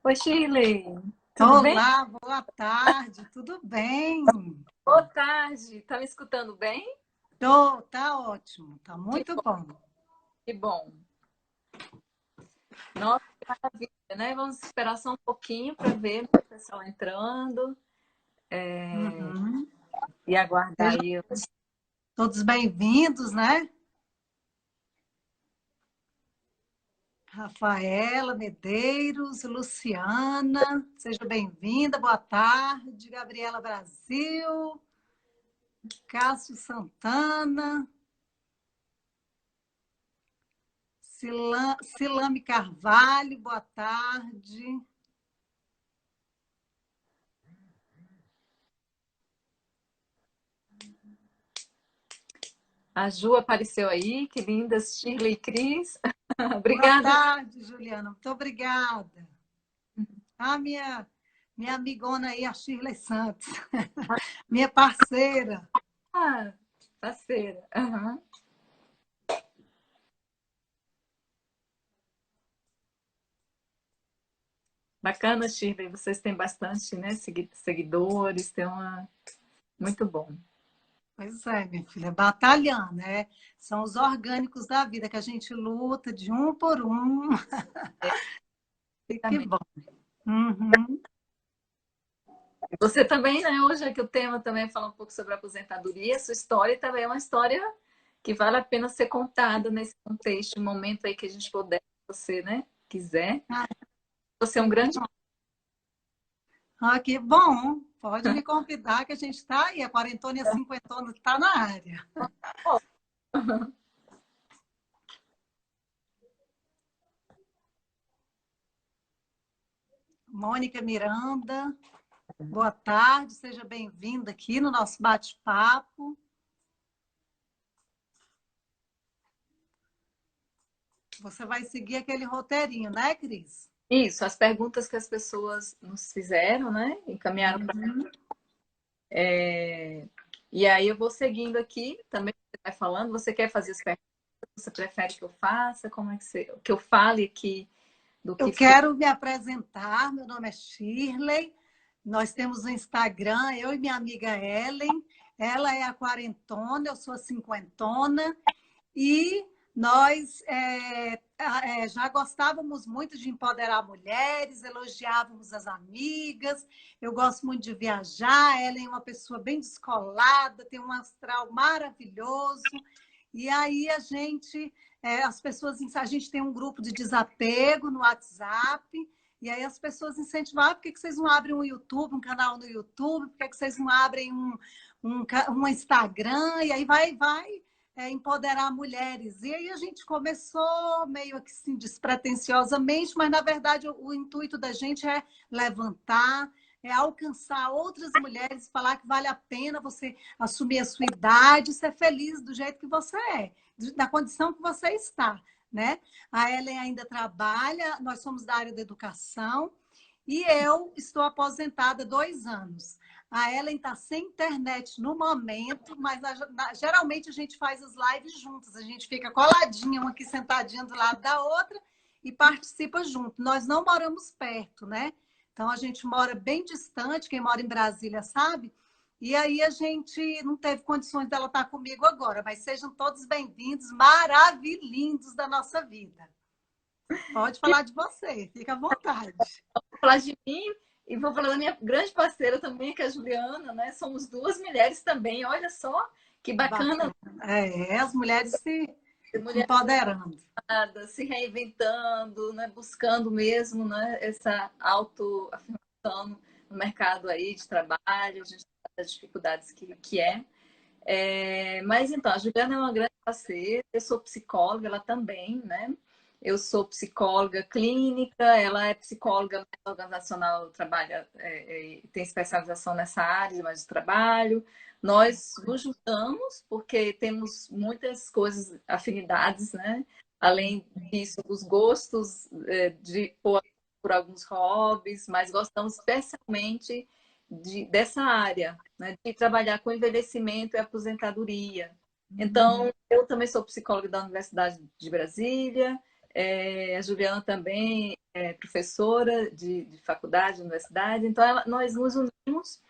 Oi, Shirley, tudo bem? Olá, boa tarde, tudo bem? Boa tarde, tá me escutando bem? Tá ótimo, tá Que muito bom, bom. que bom. Nossa, que maravilha, né? Vamos esperar só um pouquinho para ver o pessoal entrando Uhum. e aguardar Sejam aí. todos bem-vindos, né? Rafaela Medeiros, Luciana, seja bem-vinda, boa tarde. Gabriela Brasil, Cássio Santana, Silame Carvalho, boa tarde. A Ju apareceu aí, que lindas, Shirley e Cris. Boa Obrigada. tarde, Juliana, muito obrigada. Minha amigona aí, a Shirley Santos, minha parceira. Ah, parceira. Aham. Bacana, Shirley. Vocês têm bastante, né, seguidores, tem uma... Muito bom. Pois é, minha filha, batalhando, né? São os orgânicos da vida que a gente luta de um por um. E que Exatamente. bom. Uhum. Você também, né? Hoje aqui o tema também é falar um pouco sobre a aposentadoria. Sua história também é uma história que vale a pena ser contada nesse contexto, um momento aí que a gente puder, você, né, quiser. Ah, Você é um grande. que bom. Pode me convidar que a gente está aí. A quarentona e a cinquentona está na área. Mônica Miranda, boa tarde, seja bem-vinda aqui no nosso bate-papo. Você vai seguir aquele roteirinho, né, Cris? Isso, as perguntas que as pessoas nos fizeram, né? Encaminharam para. Uhum. E aí eu vou seguindo aqui, também você vai falando. Você quer fazer as perguntas? Você prefere que eu faça? Como é que eu fale aqui do Eu que foi? quero me apresentar. Meu nome é Shirley. Nós temos o Instagram, eu e minha amiga Ellen. Ela é a quarentona, eu sou a cinquentona. E nós já gostávamos muito de empoderar mulheres, elogiávamos as amigas. Eu gosto muito de viajar. A Ellen é uma pessoa bem descolada, tem um astral maravilhoso. E aí as pessoas, a gente tem um grupo de desapego no WhatsApp. E aí as pessoas incentivam, por que vocês não abrem um YouTube, um canal no YouTube? Por que vocês não abrem um Instagram? E aí vai empoderar mulheres. E aí a gente começou meio que assim, despretensiosamente, mas na verdade o intuito da gente é levantar, é alcançar outras mulheres, falar que vale a pena você assumir a sua idade, ser feliz do jeito que você é, da condição que você está, né? A Ellen ainda trabalha, nós somos da área da educação e eu estou aposentada há 2 anos. A Ellen está sem internet no momento, mas geralmente a gente faz as lives juntas. A gente fica coladinha, uma aqui sentadinha do lado da outra e participa junto. Nós não moramos perto, né? Então a gente mora bem distante, quem mora em Brasília sabe. E aí a gente não teve condições dela estar comigo agora, mas sejam todos bem-vindos, maravilhindos da nossa vida. Pode falar de você, fica à vontade. Vou falar de mim e vou falar da minha grande parceira também, que é a Juliana, né? Somos duas mulheres também. Olha só que bacana, Bacana. As mulheres se mulheres empoderando. se reinventando, né? Buscando mesmo, né? Essa autoafirmação no mercado aí de trabalho, a gente sabe das dificuldades que é. Mas então, a Juliana é uma grande parceira, eu sou psicóloga, ela também, né? Eu sou psicóloga clínica, ela é psicóloga organizacional, trabalha, tem especialização nessa área, mais de trabalho. Nós nos juntamos porque temos muitas coisas, afinidades, né? Além disso, os gostos por alguns hobbies, mas gostamos especialmente dessa área, né, de trabalhar com envelhecimento e aposentadoria. Então, eu também sou psicóloga da Universidade de Brasília, A Juliana também é professora de faculdade, de universidade. Então, nós nos unimos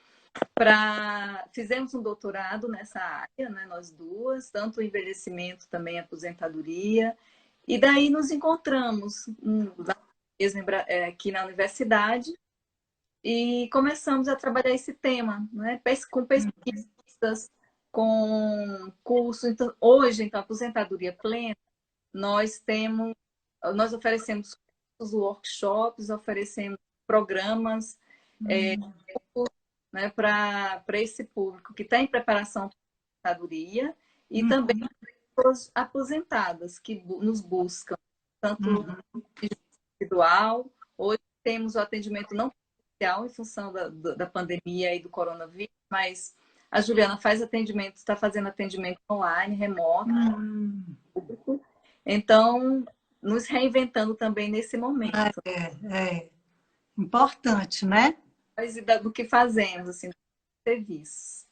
fizemos um doutorado nessa área, né, nós duas, tanto o envelhecimento, também a aposentadoria. E daí nos encontramos aqui na universidade e começamos a trabalhar esse tema, né, com pesquisas, com cursos. Então, hoje, então, a aposentadoria plena, nós oferecemos workshops, oferecemos programas, né, para esse público que está em preparação para a aposentadoria e também pessoas aposentadas que nos buscam, tanto individual. Hoje temos o atendimento não presencial em função da pandemia e do coronavírus, mas a Juliana faz atendimento, está fazendo atendimento online, remoto. Então, nos reinventando também nesse momento. É importante, né? Do que fazemos, assim, do serviço.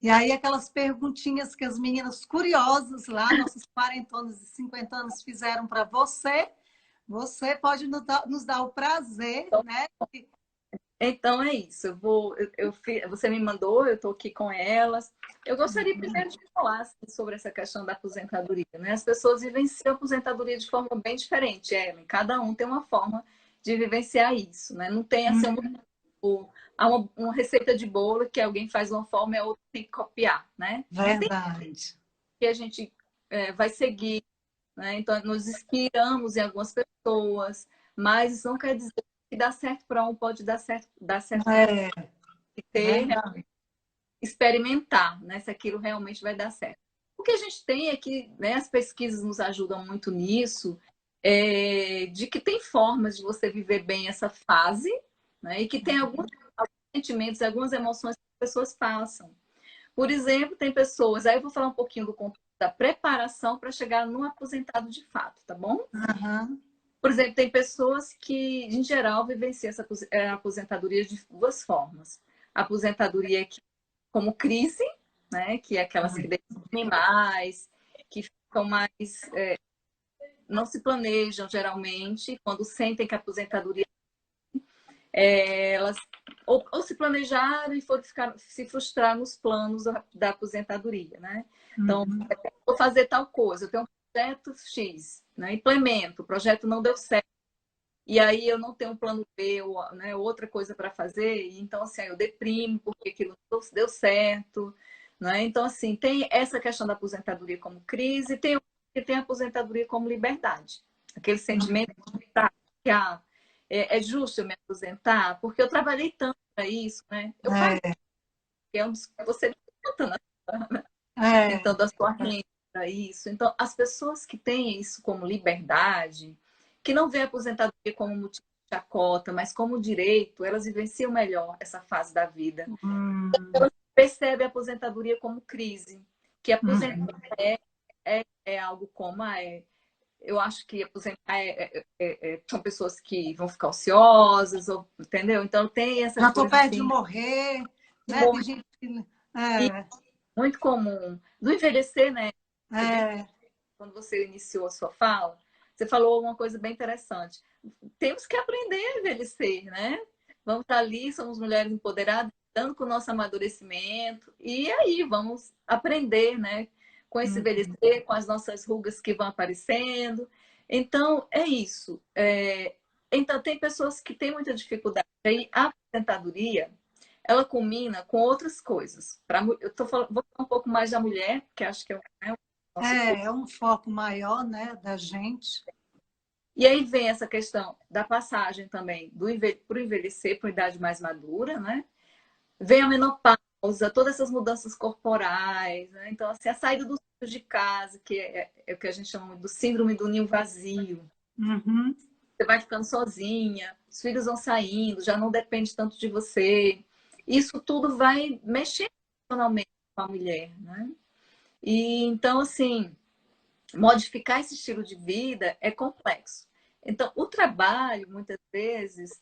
E aí, aquelas perguntinhas que as meninas curiosas lá, nossas 40 e 50 anos fizeram para você, você pode nos dar o prazer, né? Então é isso. Você me mandou, eu estou aqui com elas. Eu gostaria primeiro de falar assim, sobre essa questão da aposentadoria, né? As pessoas vivenciam a aposentadoria de forma bem diferente, Ellen. Cada um tem uma forma de vivenciar isso, né? Não tem assim uma receita de bolo que alguém faz uma forma e a outra tem que copiar, né? Verdade. Que a gente vai seguir, né? Então nos inspiramos em algumas pessoas, mas isso não quer dizer que dá certo para um pode dar certo experimentar, né? Se aquilo realmente vai dar certo. O que a gente tem é que, né, as pesquisas nos ajudam muito nisso, de que tem formas de você viver bem essa fase, né? E que tem alguns sentimentos, algumas emoções que as pessoas passam. Por exemplo, tem pessoas, aí eu vou falar um pouquinho do contexto da preparação para chegar no aposentado de fato, tá bom? Por exemplo, tem pessoas que, em geral, vivenciam essa aposentadoria de duas formas. A aposentadoria como crise, né? Que é aquelas que dependem mais, que ficam mais... não se planejam, geralmente, quando sentem que a aposentadoria... elas ou se planejaram e foram se frustrar nos planos da aposentadoria, né? Então, vou fazer tal coisa, eu tenho um projeto X, né? Implemento, o projeto não deu certo, e aí eu não tenho um plano B, ou, né, outra coisa para fazer, e então assim, eu deprimo porque aquilo não deu certo, né? Então assim, tem essa questão da aposentadoria como crise, tem a aposentadoria como liberdade, aquele sentimento de é justo eu me aposentar, porque eu trabalhei tanto para isso, né? Eu paguei, é um dos que você conta, né? Então, da sua renda para isso. Então, as pessoas que têm isso como liberdade, que não vê a aposentadoria como motivo de chacota, mas como direito, elas vivenciam melhor essa fase da vida. Elas percebem a aposentadoria como crise, que a aposentadoria é algo como eu acho que aposentar são pessoas que vão ficar ociosas, entendeu? Então tem essa já coisa tô perto assim, de morrer, né? Tem gente que... muito comum do envelhecer, né? É. Quando você iniciou a sua fala, você falou uma coisa bem interessante. Temos que aprender a envelhecer, né? Vamos estar ali, somos mulheres empoderadas, dando com o nosso amadurecimento, e aí vamos aprender, né? Com esse envelhecer, com as nossas rugas que vão aparecendo. Então, é isso. Então, tem pessoas que têm muita dificuldade. Aí, a aposentadoria, ela combina com outras coisas. Eu vou falar um pouco mais da mulher, que acho que é um foco maior, né, da gente. E aí vem essa questão da passagem também para o envelhecer, para a idade mais madura, né? Vem a menopausa, todas essas mudanças corporais, né? Então, assim, a saída dos filhos de casa, que é o que a gente chama do síndrome do ninho vazio. Você vai ficando sozinha, os filhos vão saindo, já não depende tanto de você. Isso tudo vai mexer emocionalmente com a mulher, né? E então, assim, modificar esse estilo de vida é complexo. Então, o trabalho, muitas vezes,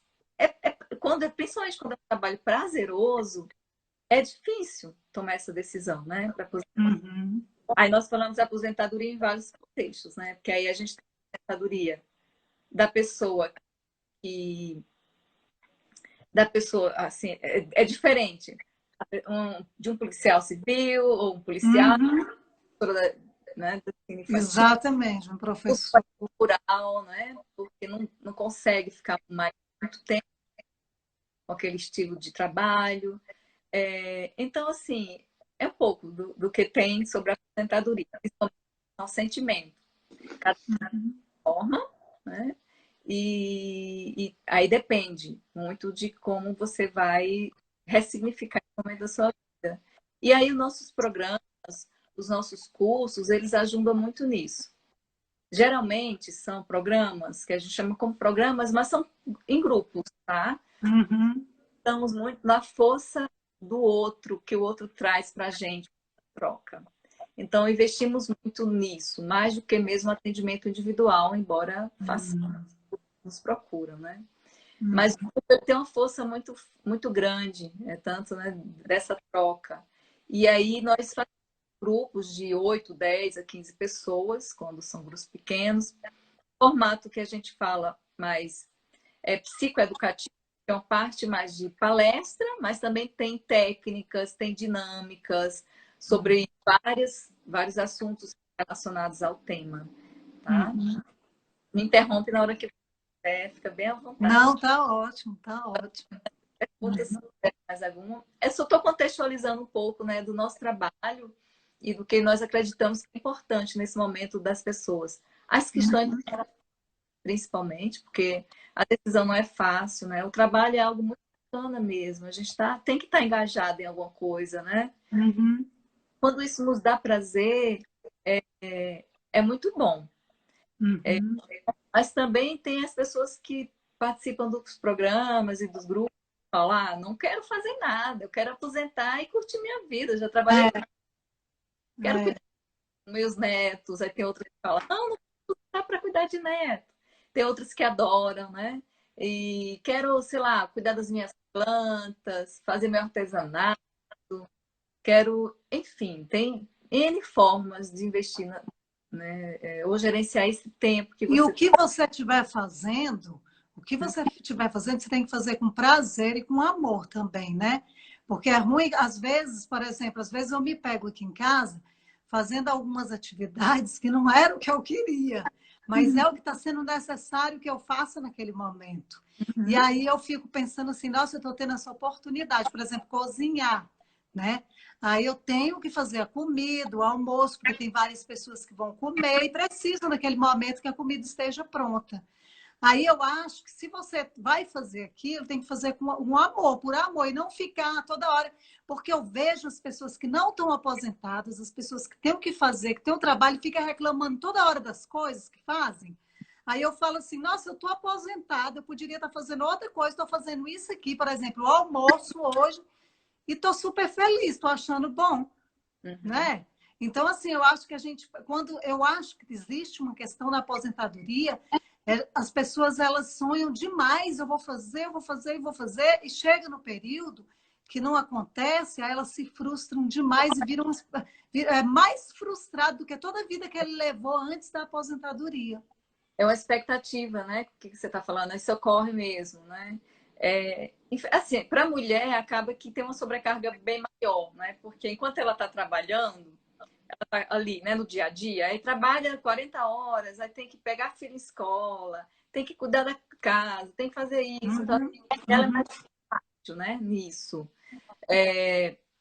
principalmente quando é um trabalho prazeroso, é difícil tomar essa decisão, né? Aí nós falamos de aposentadoria em vários contextos, né? Porque aí a gente tem a aposentadoria da pessoa que... Da pessoa, assim, é diferente de um policial civil ou um policial, Uhum. né, do ensino infantil, Exatamente, um professor. rural, né? Porque não consegue ficar mais muito tempo com aquele estilo de trabalho. Então, assim, é um pouco do que tem sobre a aposentadoria, principalmente o sentimento, cada forma, né? E aí depende muito de como você vai ressignificar o momento da sua vida. E aí os nossos programas, os nossos cursos, eles ajudam muito nisso. Geralmente são programas que a gente chama como programas, mas são em grupos, tá? Uhum. Estamos muito na força do outro, que o outro traz para a gente, troca. Então, investimos muito nisso, mais do que mesmo atendimento individual, embora faça, nos procuram, né? Mas tem uma força muito, muito grande, tanto, né, dessa troca. E aí nós fazemos grupos de 8, 10 a 15 pessoas, quando são grupos pequenos, formato que a gente fala mais psicoeducativo, que é uma parte mais de palestra, mas também tem técnicas, tem dinâmicas sobre vários assuntos relacionados ao tema, tá? Uhum. Me interrompe na hora que quiser, fica bem à vontade. Não, tá ótimo, tá ótimo. Pergunta se tiver mais alguma. Eu só estou contextualizando um pouco, né, do nosso trabalho e do que nós acreditamos que é importante nesse momento das pessoas. As que estão principalmente, porque a decisão não é fácil, né? O trabalho é algo muito bacana mesmo. A gente tem que estar engajado em alguma coisa, né? Uhum. Quando isso nos dá prazer, é muito bom. Uhum. Mas também tem as pessoas que participam dos programas e dos grupos e falam, não quero fazer nada, eu quero aposentar e curtir minha vida. Eu já trabalhei, quero É, cuidar dos meus netos. Aí tem outras que falam, não dá para cuidar de neto. Tem outras que adoram, né? E quero, sei lá, cuidar das minhas plantas, fazer meu artesanato, quero, enfim, tem N formas de investir, né? Ou gerenciar esse tempo que e o você... que você estiver fazendo, você tem que fazer com prazer e com amor também, né? Porque é ruim, às vezes, por exemplo, às vezes eu me pego aqui em casa fazendo algumas atividades que não era o que eu queria, mas é o que está sendo necessário que eu faça naquele momento. E Uhum. aí eu fico pensando assim, nossa, eu estou tendo essa oportunidade, por exemplo, cozinhar, né? Aí eu tenho que fazer a comida, o almoço, porque tem várias pessoas que vão comer e precisam naquele momento que a comida esteja pronta. Aí eu acho que se você vai fazer aquilo, tem que fazer com um amor, por amor, e não ficar toda hora. Porque eu vejo as pessoas que não estão aposentadas, as pessoas que têm o que fazer, que têm um trabalho, e ficam reclamando toda hora das coisas que fazem. Aí eu falo assim, nossa, eu estou aposentada, eu poderia estar fazendo outra coisa, estou fazendo isso aqui, por exemplo, o almoço hoje, e estou super feliz, estou achando bom, Uhum. né? Então, assim, eu acho que quando eu acho que existe uma questão na aposentadoria, as pessoas elas sonham demais, eu vou fazer, eu vou fazer, eu vou fazer, e chega no período que não acontece, aí elas se frustram demais e mais frustrado do que toda a vida que ele levou antes da aposentadoria. É uma expectativa, né? O que você está falando? Isso ocorre mesmo, né? Assim, para a mulher acaba que tem uma sobrecarga bem maior, né? Porque enquanto ela está trabalhando, ela tá ali, né, no dia a dia, aí trabalha 40 horas, aí tem que pegar filho em escola, tem que cuidar da casa, tem que fazer isso. Então, Uhum, ela é mais uhum. fácil, né, nisso.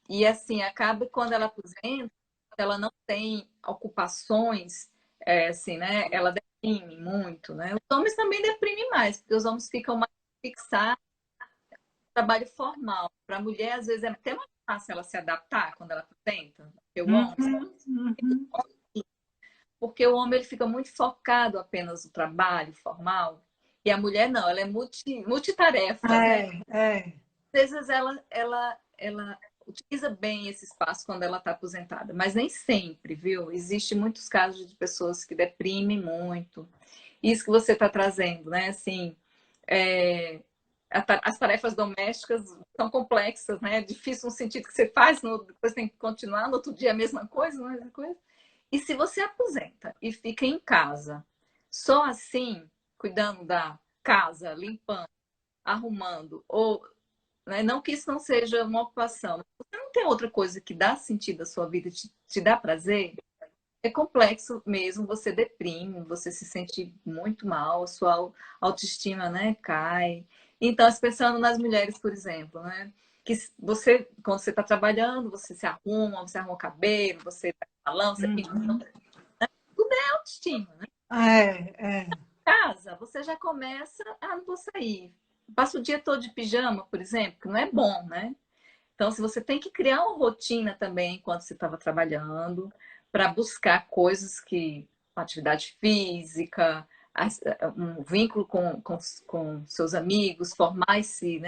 E assim, acaba quando ela aposenta, ela não tem ocupações, assim, né? Ela deprime muito, né? Os homens também deprimem mais, porque os homens ficam mais fixados no trabalho formal. Para a mulher, às vezes, é até mais fácil ela se adaptar quando ela aposenta, porque o homem, Uhum, uhum. ele fica muito focado apenas no trabalho formal, e a mulher não, ela é multitarefa, né? É, é. Às vezes ela utiliza bem esse espaço quando ela está aposentada, mas nem sempre, viu? Existem muitos casos de pessoas que deprimem muito. Isso que você está trazendo, né? Assim, é, as tarefas domésticas são complexas, né? É difícil no sentido que você faz, depois tem que continuar, no outro dia a mesma coisa, não é a mesma coisa. E se você aposenta e fica em casa, só assim, cuidando da casa, limpando, arrumando, ou né, não que isso não seja uma ocupação, você não tem outra coisa que dá sentido à sua vida, te dá prazer, é complexo mesmo, você deprime, você se sente muito mal, a sua autoestima, né, cai. Então, pensando nas mulheres, por exemplo, né, que você, quando você está trabalhando, você arruma o cabelo, você vai no salão, você pinta, tudo é autoestima, né? É. Casa, você já começa, não vou sair. Passa o dia todo de pijama, por exemplo, que não é bom, né? Então, se você tem que criar uma rotina também enquanto você estava trabalhando, para buscar coisas que, atividade física, um vínculo com seus amigos, formar esse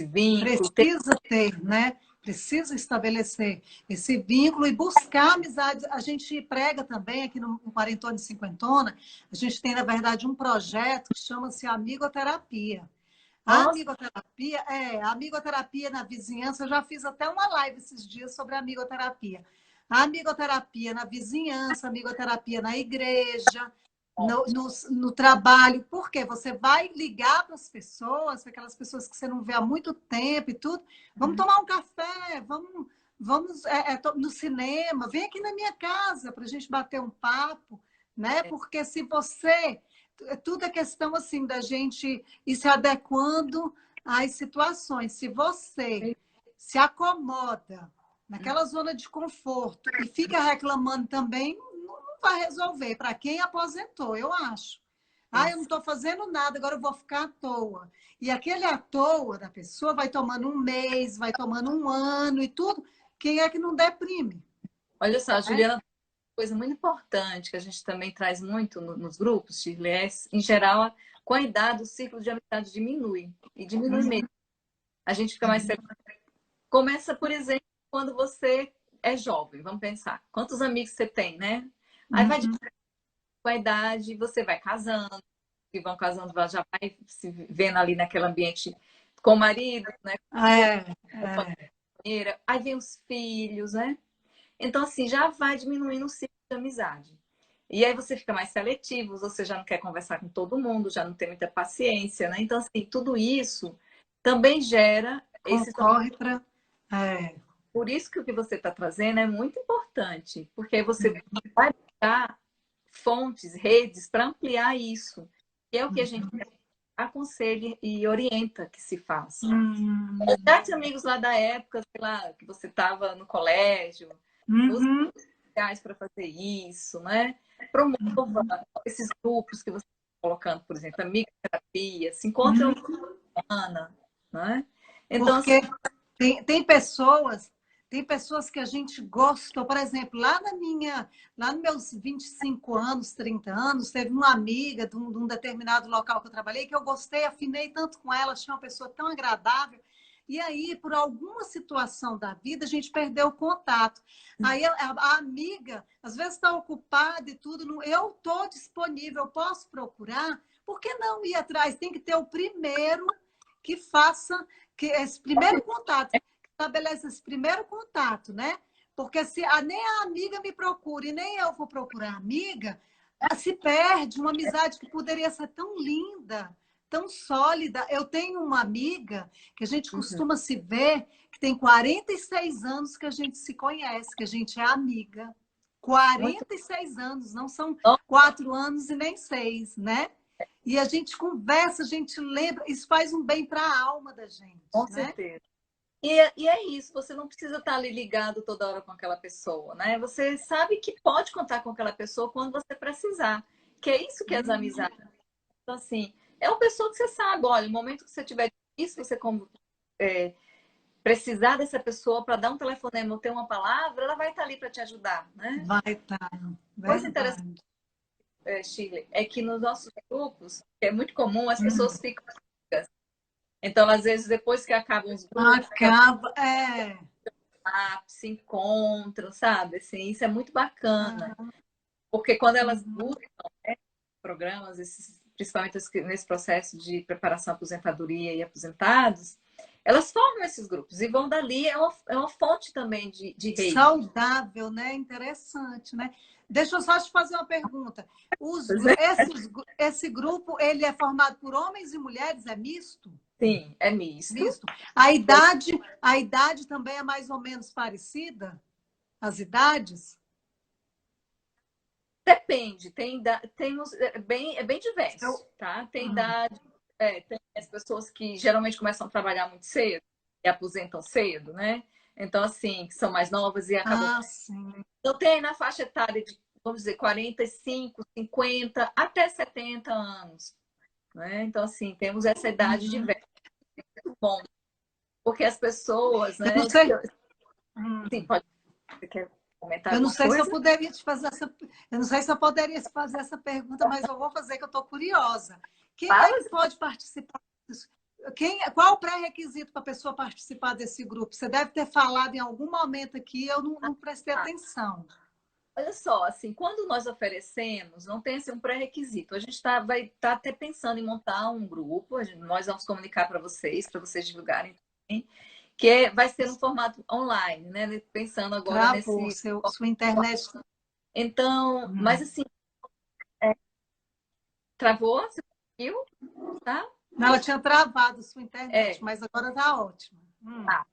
vínculo. Precisa ter, né? Precisa estabelecer esse vínculo e buscar amizade. A gente prega também aqui no Quarentona e Cinquentona, a gente tem, na verdade, um projeto que chama-se Amigoterapia. Nossa, A amigoterapia na vizinhança, eu já fiz até uma live esses dias sobre a amigoterapia. A amigoterapia na vizinhança, a amigoterapia na igreja, no trabalho, porque você vai ligar para as pessoas, aquelas pessoas que você não vê há muito tempo e tudo. Vamos tomar um café, vamos no cinema, vem aqui na minha casa para a gente bater um papo, né? Porque se você. Tudo é questão assim da gente ir se adequando às situações. Se você se acomoda naquela zona de conforto e fica reclamando também, não vai resolver. Para quem aposentou, eu acho. Eu não estou fazendo nada, agora eu vou ficar à toa. E aquele à toa da pessoa vai tomando um mês, vai tomando um ano e tudo. Quem é que não deprime? olha só, a Né? Juliana, coisa muito importante que a gente também traz muito nos grupos, Shirley, em geral, com a idade, o ciclo de amizade diminui. E diminui mesmo. A gente fica mais cedo. Começa, por exemplo, quando você é jovem, vamos pensar. Quantos amigos você tem, né? Aí vai Uhum. com a idade, você vai casando, e vão casando, já vai se vendo ali naquele ambiente com o marido, né? Com a É. companheira. Aí vem os filhos, né? Então, assim, já vai diminuindo o ciclo de amizade. E aí você fica mais seletivo, você já não quer conversar com todo mundo, já não tem muita paciência, né? Então, assim, tudo isso também gera esse. Concorre para. É. Por isso que o que você está trazendo é muito importante, porque aí você vai buscar fontes, redes para ampliar isso, que é o que a gente aconselha e orienta que se faça. Hum. Contate amigos lá da época, sei lá, que você estava no colégio, use Uhum. sociais para fazer isso, né? Promova esses grupos que você está colocando, por exemplo, amiga terapia, se encontra uma semana, né? Então, assim, Porque tem pessoas que a gente gostou, por exemplo, lá nos meus 25 anos, 30 anos, teve uma amiga de um determinado local que eu trabalhei que eu gostei, afinei tanto com ela, achei uma pessoa tão agradável. E aí, por alguma situação da vida, a gente perdeu o contato. Aí a amiga, às vezes está ocupada e tudo, eu estou disponível, eu posso procurar, por que não ir atrás? Tem que ter o primeiro que faça que esse primeiro contato, estabelece esse primeiro contato, né? Porque se nem a amiga me procura e nem eu vou procurar a amiga, se perde uma amizade que poderia ser tão linda, tão sólida. Eu tenho uma amiga que a gente costuma se ver, que tem 46 anos que a gente se conhece, que a gente é amiga. muito 46 anos, não são bom, 4 anos e nem 6, né? E a gente conversa, a gente lembra, isso faz um bem para a alma da com gente, né? certeza. E é isso, você não precisa estar ali ligado toda hora com aquela pessoa, né? Você sabe que pode contar com aquela pessoa quando você precisar, que é isso que é as amizades. Então, assim, é uma pessoa que você sabe, olha, no momento que você tiver isso, você é, precisar dessa pessoa para dar um telefonema ou ter uma palavra, ela vai estar ali para te ajudar, né? Vai estar, Coisa interessante, verdade. Shirley, é que nos nossos grupos, que é muito comum, as pessoas ficam. Então, às vezes, depois que acabam os grupos, Acaba, se encontram, sabe? Assim, isso é muito bacana, porque quando elas buscam programas, principalmente nesse processo de preparação à aposentadoria e aposentados, elas formam esses grupos e vão dali, é uma fonte também de rede. Saudável, né? Interessante, né? Deixa eu só te fazer uma pergunta. Esse grupo, ele é formado por homens e mulheres? É misto? Sim, é misto. Misto. A idade também é mais ou menos parecida? As idades? Depende, é bem diverso, tá? Tem idade, tem as pessoas que geralmente começam a trabalhar muito cedo e aposentam cedo, né? Então, assim, que são mais novas e acabam. Ah, sim. Então, tem na faixa etária de, vamos dizer, 45, 50 até 70 anos, né? Então, assim, temos essa idade diversa. Muito bom, porque as pessoas, Eu né? não sei. Sim, pode. Você quer comentar Eu não alguma sei se eu coisa? poderia te fazer essa, eu não sei se eu poderia te fazer essa pergunta, mas eu vou fazer que eu estou curiosa. Quem é Fala. que pode participar disso? Qual o pré-requisito para a pessoa participar desse grupo? Você deve ter falado em algum momento aqui, eu não prestei atenção. Olha só, assim, quando nós oferecemos, não tem assim, um pré-requisito. A gente vai estar até pensando em montar um grupo, nós vamos comunicar para vocês divulgarem também, vai ser no formato online, né? Pensando agora Travou, nesse. sua internet. Então, mas assim, é, travou, você viu? Tá? Não, ela tinha travado sua internet, É, mas agora está ótima. tá,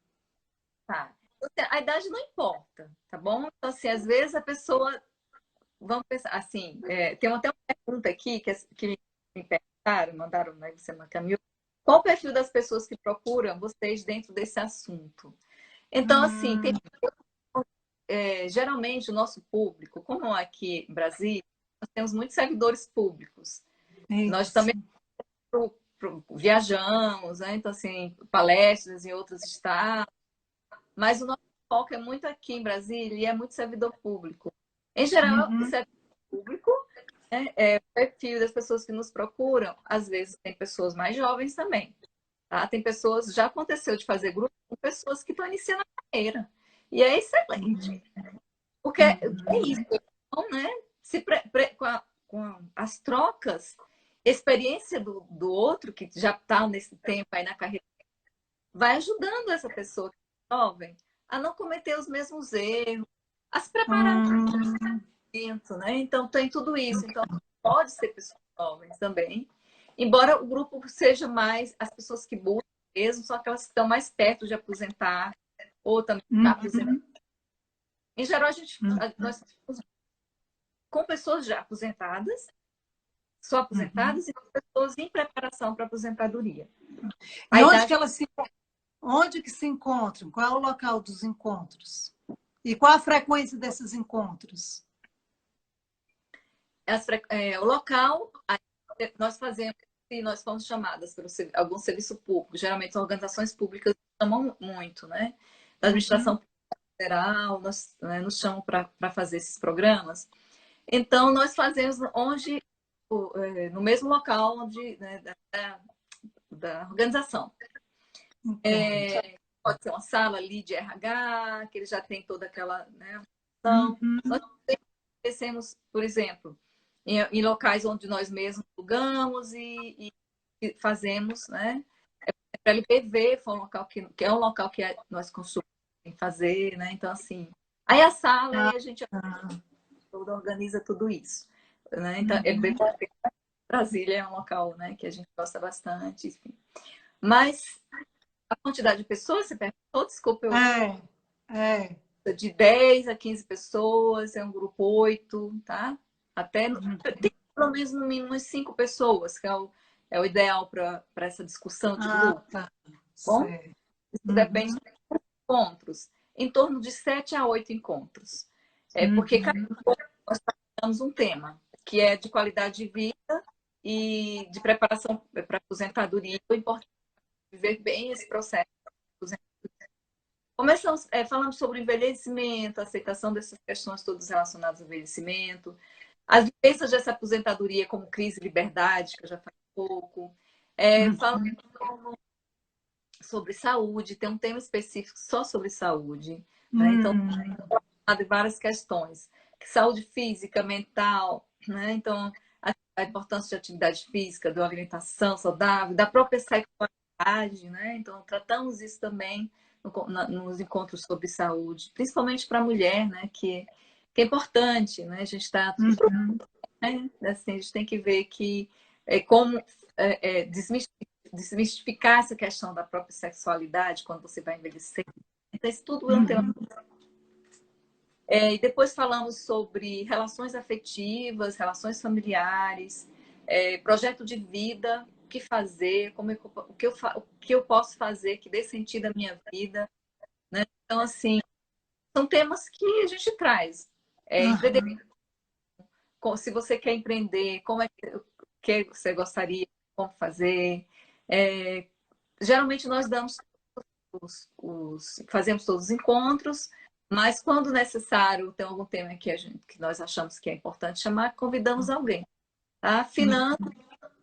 tá. Então, assim, a idade não importa, tá bom? Então, assim, às vezes a pessoa. Vamos pensar, assim, tem até uma pergunta aqui que me perguntaram, mandaram, né, você me encaminhou. Qual o perfil das pessoas que procuram vocês dentro desse assunto? Então, assim, geralmente o nosso público, como aqui em Brasília, nós temos muitos servidores públicos. Nós Isso. também viajamos, né? Então, assim, palestras em outros estados, mas o nosso foco é muito aqui em Brasília e é muito servidor público. Em geral, o servidor público, né, o perfil das pessoas que nos procuram, às vezes tem pessoas mais jovens também. Tá? Tem pessoas, já aconteceu de fazer grupo com pessoas que estão iniciando a carreira. E é excelente. Porque é isso, então, né? Com as trocas, experiência do outro, que já está nesse tempo aí na carreira, vai ajudando essa pessoa jovem a não cometer os mesmos erros, a se preparar né? Então tem tudo isso. Então pode ser pessoas jovens também. Embora o grupo seja mais as pessoas que buscam mesmo, são aquelas que estão mais perto de aposentar ou também já aposentar. Em geral, nós estamos com pessoas já aposentadas, só aposentadas, e com pessoas em preparação para aposentadoria. E onde que se encontram? Qual é o local dos encontros? E qual a frequência desses encontros? O local, nós fazemos, e nós fomos chamadas por algum serviço público, geralmente organizações públicas chamam muito, né? Da administração federal, nos chamam para fazer esses programas. Então, nós fazemos no mesmo local onde, né, da organização. Pode ser uma sala ali de RH, que ele já tem toda aquela, né, nós oferecemos, por exemplo, em locais onde nós mesmos alugamos e fazemos, né? Para a LPV foi um local que é um local que nós costumamos fazer, né? Então, assim, aí a sala, aí a gente organiza tudo isso, né? Então, é bem Brasília é um local, né, que a gente gosta bastante, enfim. Mas a quantidade de pessoas, você perguntou, desculpa, de 10 a 15 pessoas, é um grupo 8, tá? Até tem pelo menos no mínimo umas 5 pessoas, que é o ideal para essa discussão de grupo. Tá. Bom, isso depende dos encontros. Em torno de 7 a 8 encontros. Porque cada encontro nós trabalhamos um tema, que é de qualidade de vida e de preparação para aposentadoria. O importante é viver bem esse processo. Começamos falando sobre envelhecimento, aceitação dessas questões todas relacionadas ao envelhecimento, as vivências dessa aposentadoria como crise de liberdade, que eu já falei um pouco. Falando sobre saúde, tem um tema específico só sobre saúde. Né? Então, de várias questões. Saúde física, mental, né? Então, a importância de atividade física, da alimentação saudável, da própria sexualidade, idade, né? Então, tratamos isso também nos encontros sobre saúde, principalmente para a mulher, né? Que é importante, né? A gente está... Uhum. Né? Assim, a gente tem que ver que como desmistificar essa questão da própria sexualidade quando você vai envelhecer. Então, isso tudo é um tema. Uhum. E depois falamos sobre relações afetivas, relações familiares, projeto de vida, o que fazer, o que eu posso fazer que dê sentido à minha vida. Né? Então, assim, são temas que a gente traz. Uhum. Se você quer empreender, como é que você gostaria, como fazer. Geralmente nós damos fazemos todos os encontros, mas quando necessário, tem algum tema que nós achamos que é importante chamar, convidamos alguém. Tá? Finanças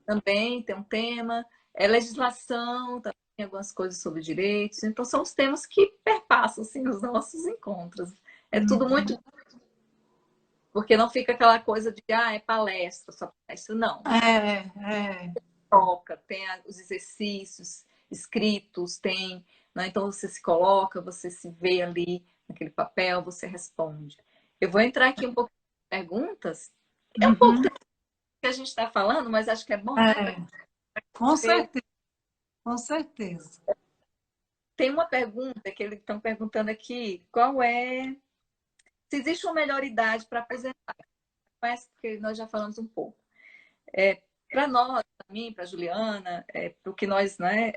também tem um tema, legislação, também tem algumas coisas sobre direitos. Então, são os temas que perpassam assim, os nossos encontros. É tudo Uhum. muito... Porque não fica aquela coisa de, é palestra, só palestra. Não. É. Toca, tem os exercícios escritos, tem, né? Então você se coloca, você se vê ali naquele papel, você responde. Eu vou entrar aqui um pouco em perguntas. É um pouco Uhum. do que a gente está falando, mas acho que é bom, né? É. Com Ver. certeza, com certeza. Tem uma pergunta que eles estão perguntando aqui, qual é se existe uma melhor idade para aposentar? Mas porque nós já falamos um pouco. Para nós, para mim, para a Juliana, para o que nós, né,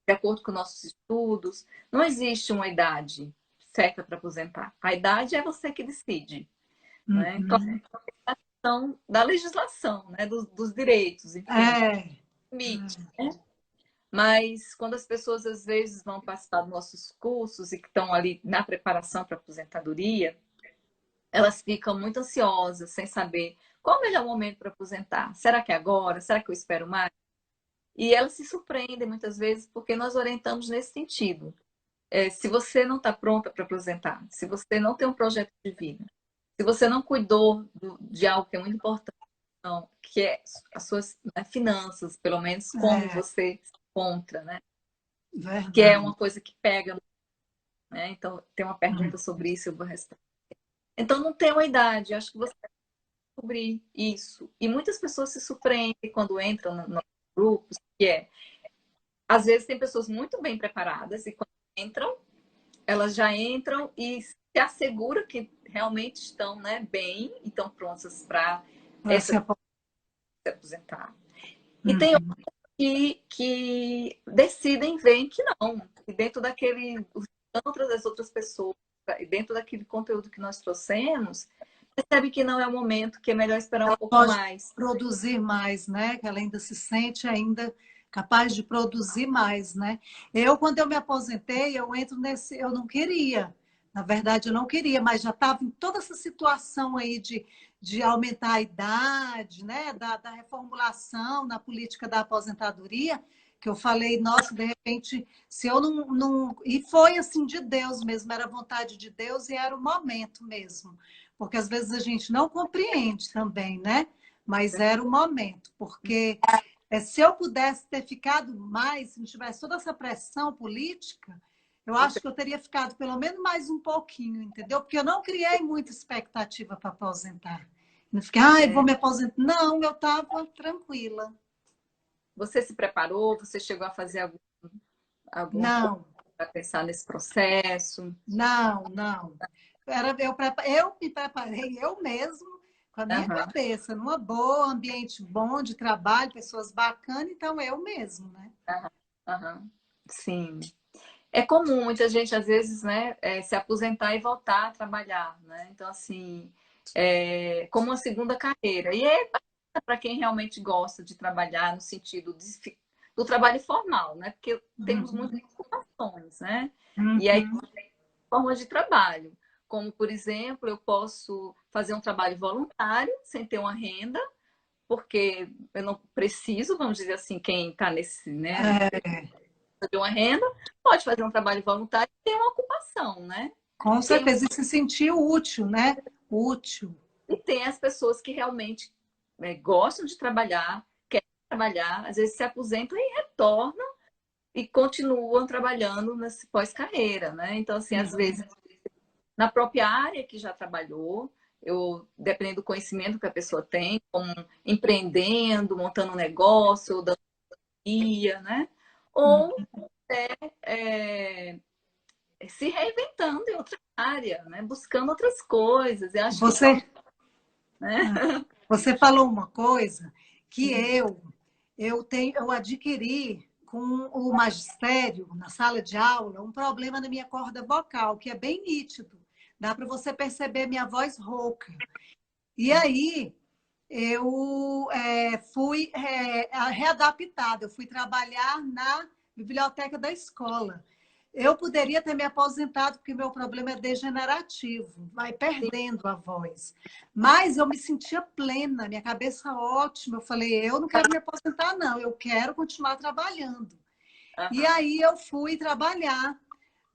de acordo com nossos estudos, não existe uma idade certa para aposentar. A idade é você que decide, né? Uhum. Então, da legislação, né, dos direitos, enfim, É. limite. Né? Mas quando as pessoas às vezes vão participar dos nossos cursos e que estão ali na preparação para a aposentadoria, elas ficam muito ansiosas, sem saber qual o melhor momento para aposentar. Será que é agora? Será que eu espero mais? E elas se surpreendem muitas vezes porque nós orientamos nesse sentido. Se você não está pronta para aposentar, se você não tem um projeto de vida, se você não cuidou de algo que é muito importante, não, que é as suas, né, finanças, pelo menos como É. você se encontra, né? Que é Verdade. uma coisa que pega, né? Então, tem uma pergunta sobre isso, eu vou responder. Então, não tem uma idade, acho que você vai descobrir isso. E muitas pessoas se surpreendem quando entram nos grupos, às vezes tem pessoas muito bem preparadas e quando entram, elas já entram e se asseguram que realmente estão, né, bem e estão prontas para Para se se aposentar. E tem Uhum. outros que decidem ver que não, que dentro daquele, das outras pessoas, dentro daquele conteúdo que nós trouxemos, percebe que não é o momento, que é melhor esperar um Ela pouco pode mais. produzir mais, né? Que ela ainda se sente ainda capaz de produzir mais, né? Quando eu me aposentei, eu entro nesse, eu não queria. Na verdade, eu não queria, mas já estava em toda essa situação aí de aumentar a idade, né? Da reformulação na política da aposentadoria, que eu falei, nossa, de repente, se eu não... E foi assim de Deus mesmo, era vontade de Deus e era o momento mesmo. Porque às vezes a gente não compreende também, né? Mas era o momento, porque se eu pudesse ter ficado mais, se não tivesse toda essa pressão política, eu acho Você, que eu teria ficado pelo menos mais um pouquinho, entendeu? Porque eu não criei muita expectativa para aposentar. Não fiquei, vou me aposentar. Não, eu estava tranquila. você se preparou? Você chegou a fazer alguma coisa Não, para pensar nesse processo? não. Eu me preparei eu mesmo, com a minha Aham, cabeça, numa boa, ambiente bom de trabalho, pessoas bacanas, então eu mesmo, né? aham, aham. Sim. É comum muita gente, às vezes, né, se aposentar e voltar a trabalhar, né? Então, assim, como uma segunda carreira. E é para quem realmente gosta de trabalhar no sentido do trabalho formal, né? Porque temos Uhum, muitas ocupações, né? E aí, uhum. formas de trabalho. Como, por exemplo, eu posso fazer um trabalho voluntário, sem ter uma renda, porque eu não preciso, vamos dizer assim, quem está nesse, né, É, de uma renda, pode fazer um trabalho voluntário e ter uma ocupação, né? com Tem, certeza, e se sentir útil, né? Útil. e tem as pessoas que realmente gostam de trabalhar, querem trabalhar, às vezes se aposentam e retornam e continuam trabalhando nesse pós-carreira, né? Então, assim, às vezes, na própria área que já trabalhou, dependendo do conhecimento que a pessoa tem, como empreendendo, montando um negócio, ou dando guia, né? Ou é, se reinventando em outra área, né? Buscando outras coisas. Eu acho que isso, Você, né? você falou uma coisa que eu adquiri com o magistério na sala de aula um problema na minha corda vocal, que é bem nítido. Dá para você perceber minha voz rouca. E aí eu fui readaptada, eu fui trabalhar na biblioteca da escola. Eu poderia ter me aposentado, porque meu problema é degenerativo, vai perdendo a voz. Mas eu me sentia plena, minha cabeça ótima. Eu falei, eu não quero me aposentar, não, eu quero continuar trabalhando. E aí eu fui trabalhar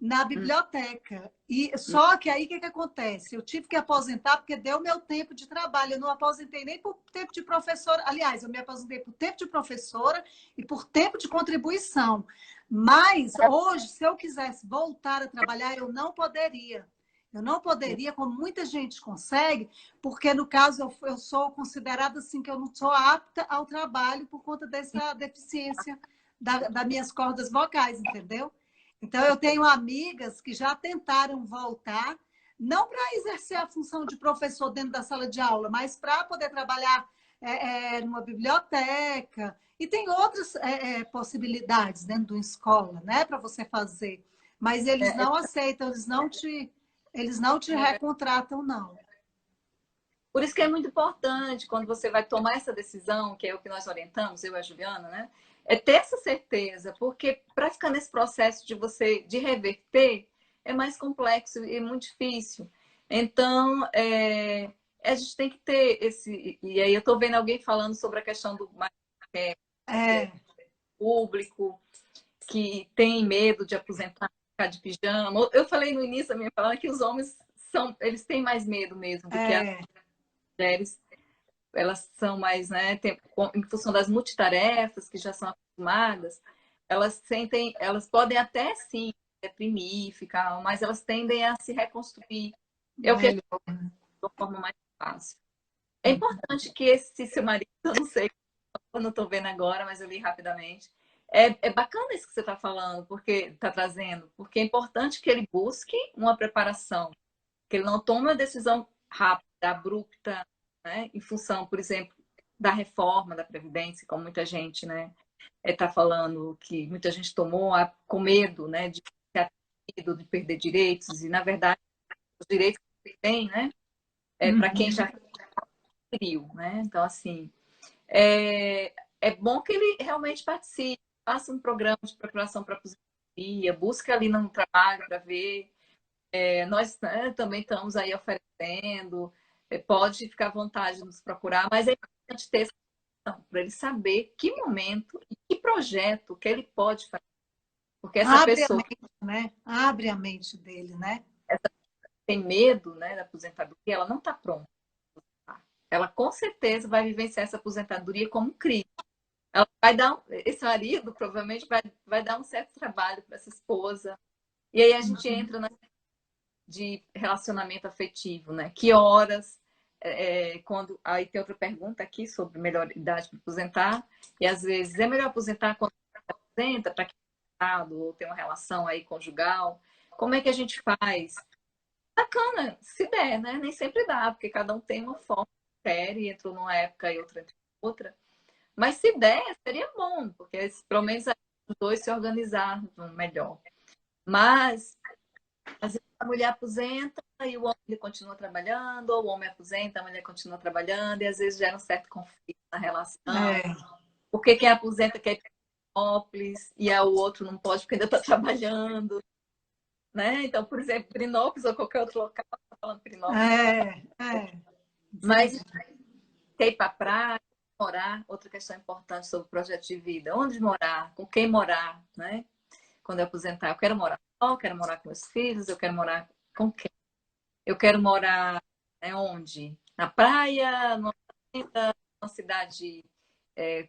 na biblioteca. E só que aí o que acontece? Eu tive que aposentar porque deu meu tempo de trabalho. Eu não aposentei nem por tempo de professora. Aliás, eu me aposentei por tempo de professora e por tempo de contribuição. Mas hoje, se eu quisesse voltar a trabalhar, eu não poderia. Eu não poderia, como muita gente consegue, porque no caso eu sou considerada assim que eu não sou apta ao trabalho por conta dessa deficiência das minhas cordas vocais, entendeu? Então, eu tenho amigas que já tentaram voltar, não para exercer a função de professor dentro da sala de aula, mas para poder trabalhar numa biblioteca. E tem outras possibilidades dentro de uma escola, né, para você fazer. Mas eles não aceitam, eles não te recontratam, não. Por isso que é muito importante, quando você vai tomar essa decisão, que é o que nós orientamos, eu e a Juliana, né? É ter essa certeza, porque para ficar nesse processo de reverter, é mais complexo e muito difícil. Então, a gente tem que ter esse. E aí eu estou vendo alguém falando sobre a questão do É, público, que tem medo de aposentar, ficar de pijama. Eu falei no início da minha fala que os homens eles têm mais medo mesmo do que as é, mulheres. Elas são mais, né, em função das multitarefas que já são acostumadas, elas podem até sim deprimir, ficar, mas elas tendem a se reconstruir. É o que a gente melhor. de uma forma mais fácil. É importante que esse seu marido, eu não sei, eu não estou vendo agora, mas eu li rapidamente. É bacana isso que você está falando, porque está trazendo, porque é importante que ele busque uma preparação, que ele não tome uma decisão rápida, abrupta, né? Em função, por exemplo, da reforma da Previdência, como muita gente, né, está falando que muita gente tomou com medo, né, de ser atendido, de perder direitos, e na verdade os direitos que tem, né, para quem já adquiriu, né? Então, assim, é bom que ele realmente participe, faça um programa de preparação para a aposentadoria, busque ali no trabalho para ver. Nós, né, também estamos aí oferecendo, pode ficar à vontade de nos procurar, mas é importante ter essa para ele saber que momento e que projeto que ele pode fazer. Porque essa Abre a pessoa que mente, né? Abre a mente dele, né? tem medo, né, da aposentadoria, ela não está pronta. Ela com certeza vai vivenciar essa aposentadoria como um crime. Ela vai dar, esse marido provavelmente vai dar um certo trabalho para essa esposa. E aí a gente entra de relacionamento afetivo, né? Que horas, quando aí tem outra pergunta aqui sobre melhor idade para aposentar, e às vezes é melhor aposentar quando aposenta, para quem é casado ou tem uma relação aí conjugal. Como é que a gente faz? Bacana, se der, né? Nem sempre dá, porque cada um tem uma forma, série, entrou numa época e outra entrou em outra. Mas se der, seria bom, porque pelo menos os dois se organizaram melhor. Mas às vezes a mulher aposenta e o homem continua trabalhando, ou o homem aposenta, a mulher continua trabalhando, e às vezes gera um certo conflito na relação. É, Porque quem aposenta quer ir para Pirinópolis e o outro não pode porque ainda está trabalhando, né? Então, por exemplo, Pirinópolis ou qualquer outro local, estou falando Pirinópolis, mas entendi. quer ir para a praia, morar, outra questão importante sobre o projeto de vida, onde morar, com quem morar, né? Quando eu aposentar, eu quero morar só, eu quero morar com meus filhos, eu quero morar com quem? Eu quero morar onde? Na praia, numa fazenda, numa cidade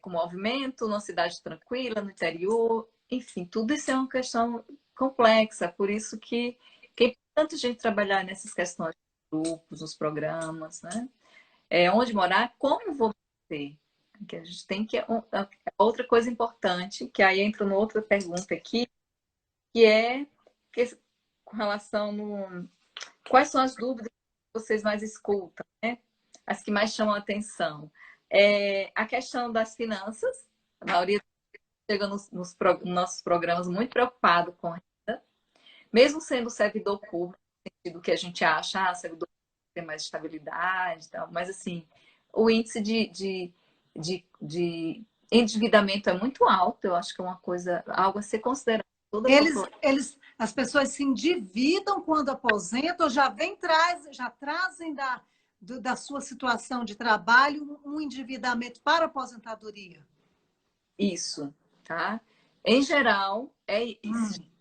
com movimento, numa cidade tranquila, no interior. enfim, tudo isso é uma questão complexa, por isso que é importante a gente trabalhar nessas questões dos grupos, nos programas, né? Onde morar, como vou ter. Que a gente tem que. Outra coisa importante, que aí entra numa outra pergunta aqui, que é com relação no. Quais são as dúvidas que vocês mais escutam, né? As que mais chamam a atenção. A questão das finanças, a maioria chega nos nossos programas muito preocupado com renda, mesmo sendo servidor público, no sentido que a gente acha, servidor público tem mais estabilidade e tal, mas assim, o índice de endividamento é muito alto, eu acho que é uma coisa, algo a ser considerado. As pessoas se endividam quando aposentam, já trazem da sua situação de trabalho um endividamento para a aposentadoria. Isso, tá? Em geral,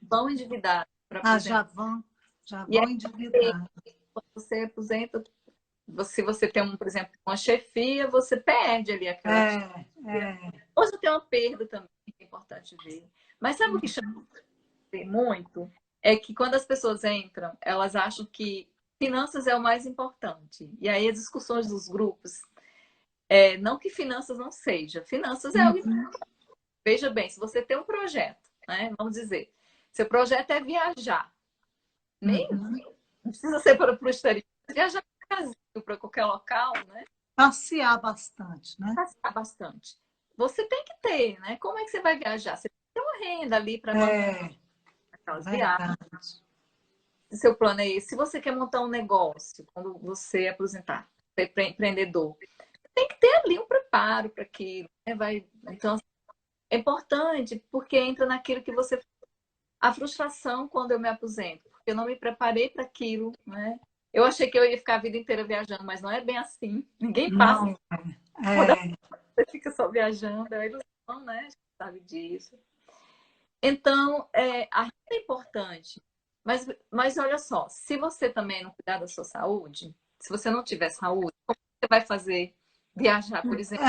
vão endividar para aposentar. Já vão endividar. Quando você aposenta, se você tem, por exemplo, uma chefia, você perde ali aquela chefia. Ou você tem uma perda também, que é importante ver. Mas sabe o que chama muito? É que quando as pessoas entram, elas acham que finanças é o mais importante. E aí as discussões dos grupos, não que finanças não seja, finanças é algo importante. Veja bem, se você tem um projeto, né? Vamos dizer, seu projeto é viajar. Nem não precisa ser para o exterior, viajar para o Brasil, para qualquer local, né? Passear bastante, né? Passear bastante. Você tem que ter, né? Como é que você vai viajar? Você tem que ter uma renda ali para manter aquelas viagens. Se seu plano é esse, se você quer montar um negócio, quando você aposentar, ser empreendedor, tem que ter ali um preparo para aquilo. Né? Então, é importante porque entra naquilo que você... A frustração quando eu me aposento, porque eu não me preparei para aquilo, né? Eu achei que eu ia ficar a vida inteira viajando, mas não é bem assim. Ninguém passa. Você fica só viajando, é uma ilusão, né? A gente sabe disso. Então, a renda é importante. Mas olha só, se você também não cuidar da sua saúde, se você não tiver saúde, como você vai fazer viajar, por exemplo?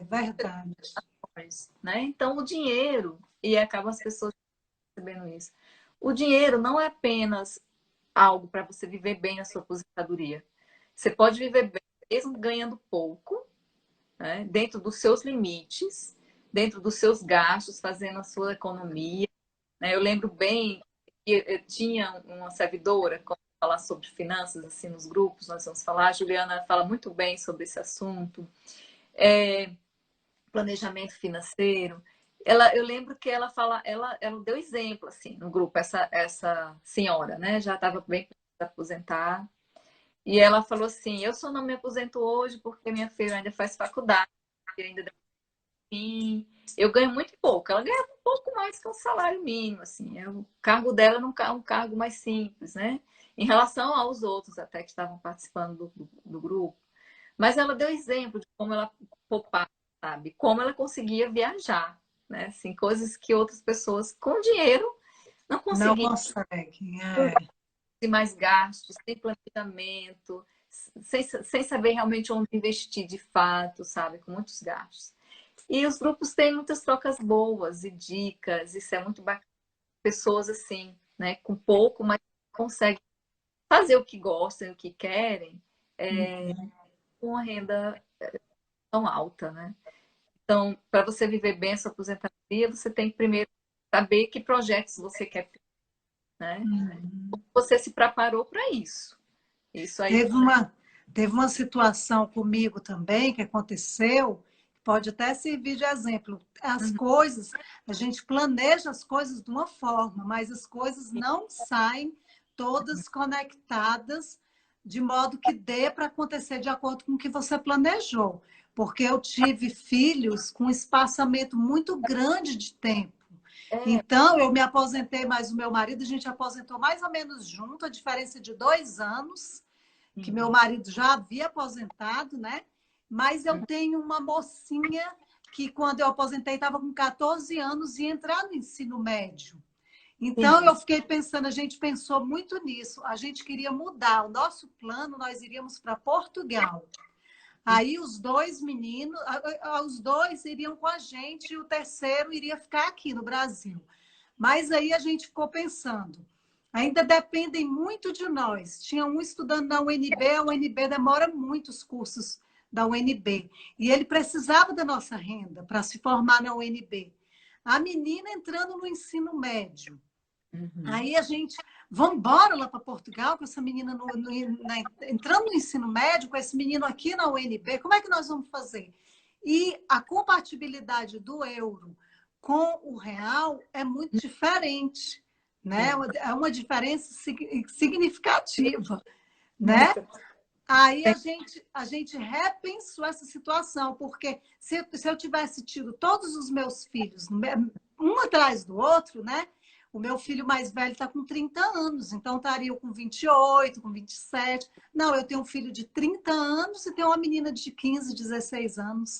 Verdade. Né? Então, o dinheiro, e acabam as pessoas percebendo isso, o dinheiro não é apenas algo para você viver bem na sua aposentadoria. Você pode viver bem, mesmo ganhando pouco, né? Dentro dos seus limites, dentro dos seus gastos, fazendo a sua economia. Né? Eu lembro bem que eu tinha uma servidora, quando falar sobre finanças, assim, nos grupos, nós vamos falar, a Juliana fala muito bem sobre esse assunto. Planejamento financeiro. Eu lembro que ela deu exemplo assim no grupo, essa senhora, né? Já estava bem para aposentar. E ela falou assim: eu só não me aposento hoje porque minha filha ainda faz faculdade, ainda eu ganho muito pouco. Ela ganha um pouco mais que um salário mínimo, assim. O cargo dela não é um cargo mais simples, né? Em relação aos outros até que estavam participando do grupo. Mas ela deu exemplo de como ela poupava, sabe? Como ela conseguia viajar, né? Assim, coisas que outras pessoas com dinheiro não conseguiam. Não conseguem. Sem mais gastos, sem planejamento, sem saber realmente onde investir de fato, sabe? Com muitos gastos. E os grupos têm muitas trocas boas e dicas, isso é muito bacana. Pessoas assim, né? Com pouco, mas conseguem fazer o que gostam, o que querem, com uma renda tão alta, né? Então, para você viver bem a sua aposentadoria, você tem que primeiro saber que projetos você quer ter, né? Você se preparou para isso. Isso aí. Teve uma situação comigo também que aconteceu, pode até servir de exemplo. As coisas, a gente planeja as coisas de uma forma, mas as coisas não saem todas conectadas de modo que dê para acontecer de acordo com o que você planejou. Porque eu tive filhos com um espaçamento muito grande de tempo. Então, eu me aposentei, mas o meu marido, a gente aposentou mais ou menos junto, a diferença de 2 anos, que meu marido já havia aposentado, né? Mas eu tenho uma mocinha que, quando eu aposentei, estava com 14 anos e ia entrar no ensino médio. Então, eu fiquei pensando, a gente pensou muito nisso. A gente queria mudar o nosso plano, nós iríamos para Portugal. Aí os dois meninos, os dois iriam com a gente e o terceiro iria ficar aqui no Brasil. Mas aí a gente ficou pensando, ainda dependem muito de nós. Tinha um estudando na UNB, a UNB demora muito os cursos da UNB. E ele precisava da nossa renda para se formar na UNB. A menina entrando no ensino médio. Aí a gente, vamos embora lá para Portugal com essa menina entrando no ensino médio, com esse menino aqui na UNB, como é que nós vamos fazer? E a compatibilidade do euro com o real é muito diferente, né? É uma diferença significativa, né? Aí a gente repensou essa situação, porque se eu tivesse tido todos os meus filhos um atrás do outro, né? O meu filho mais velho está com 30 anos, então estaria com 28, com 27. Não, eu tenho um filho de 30 anos e tenho uma menina de 15, 16 anos.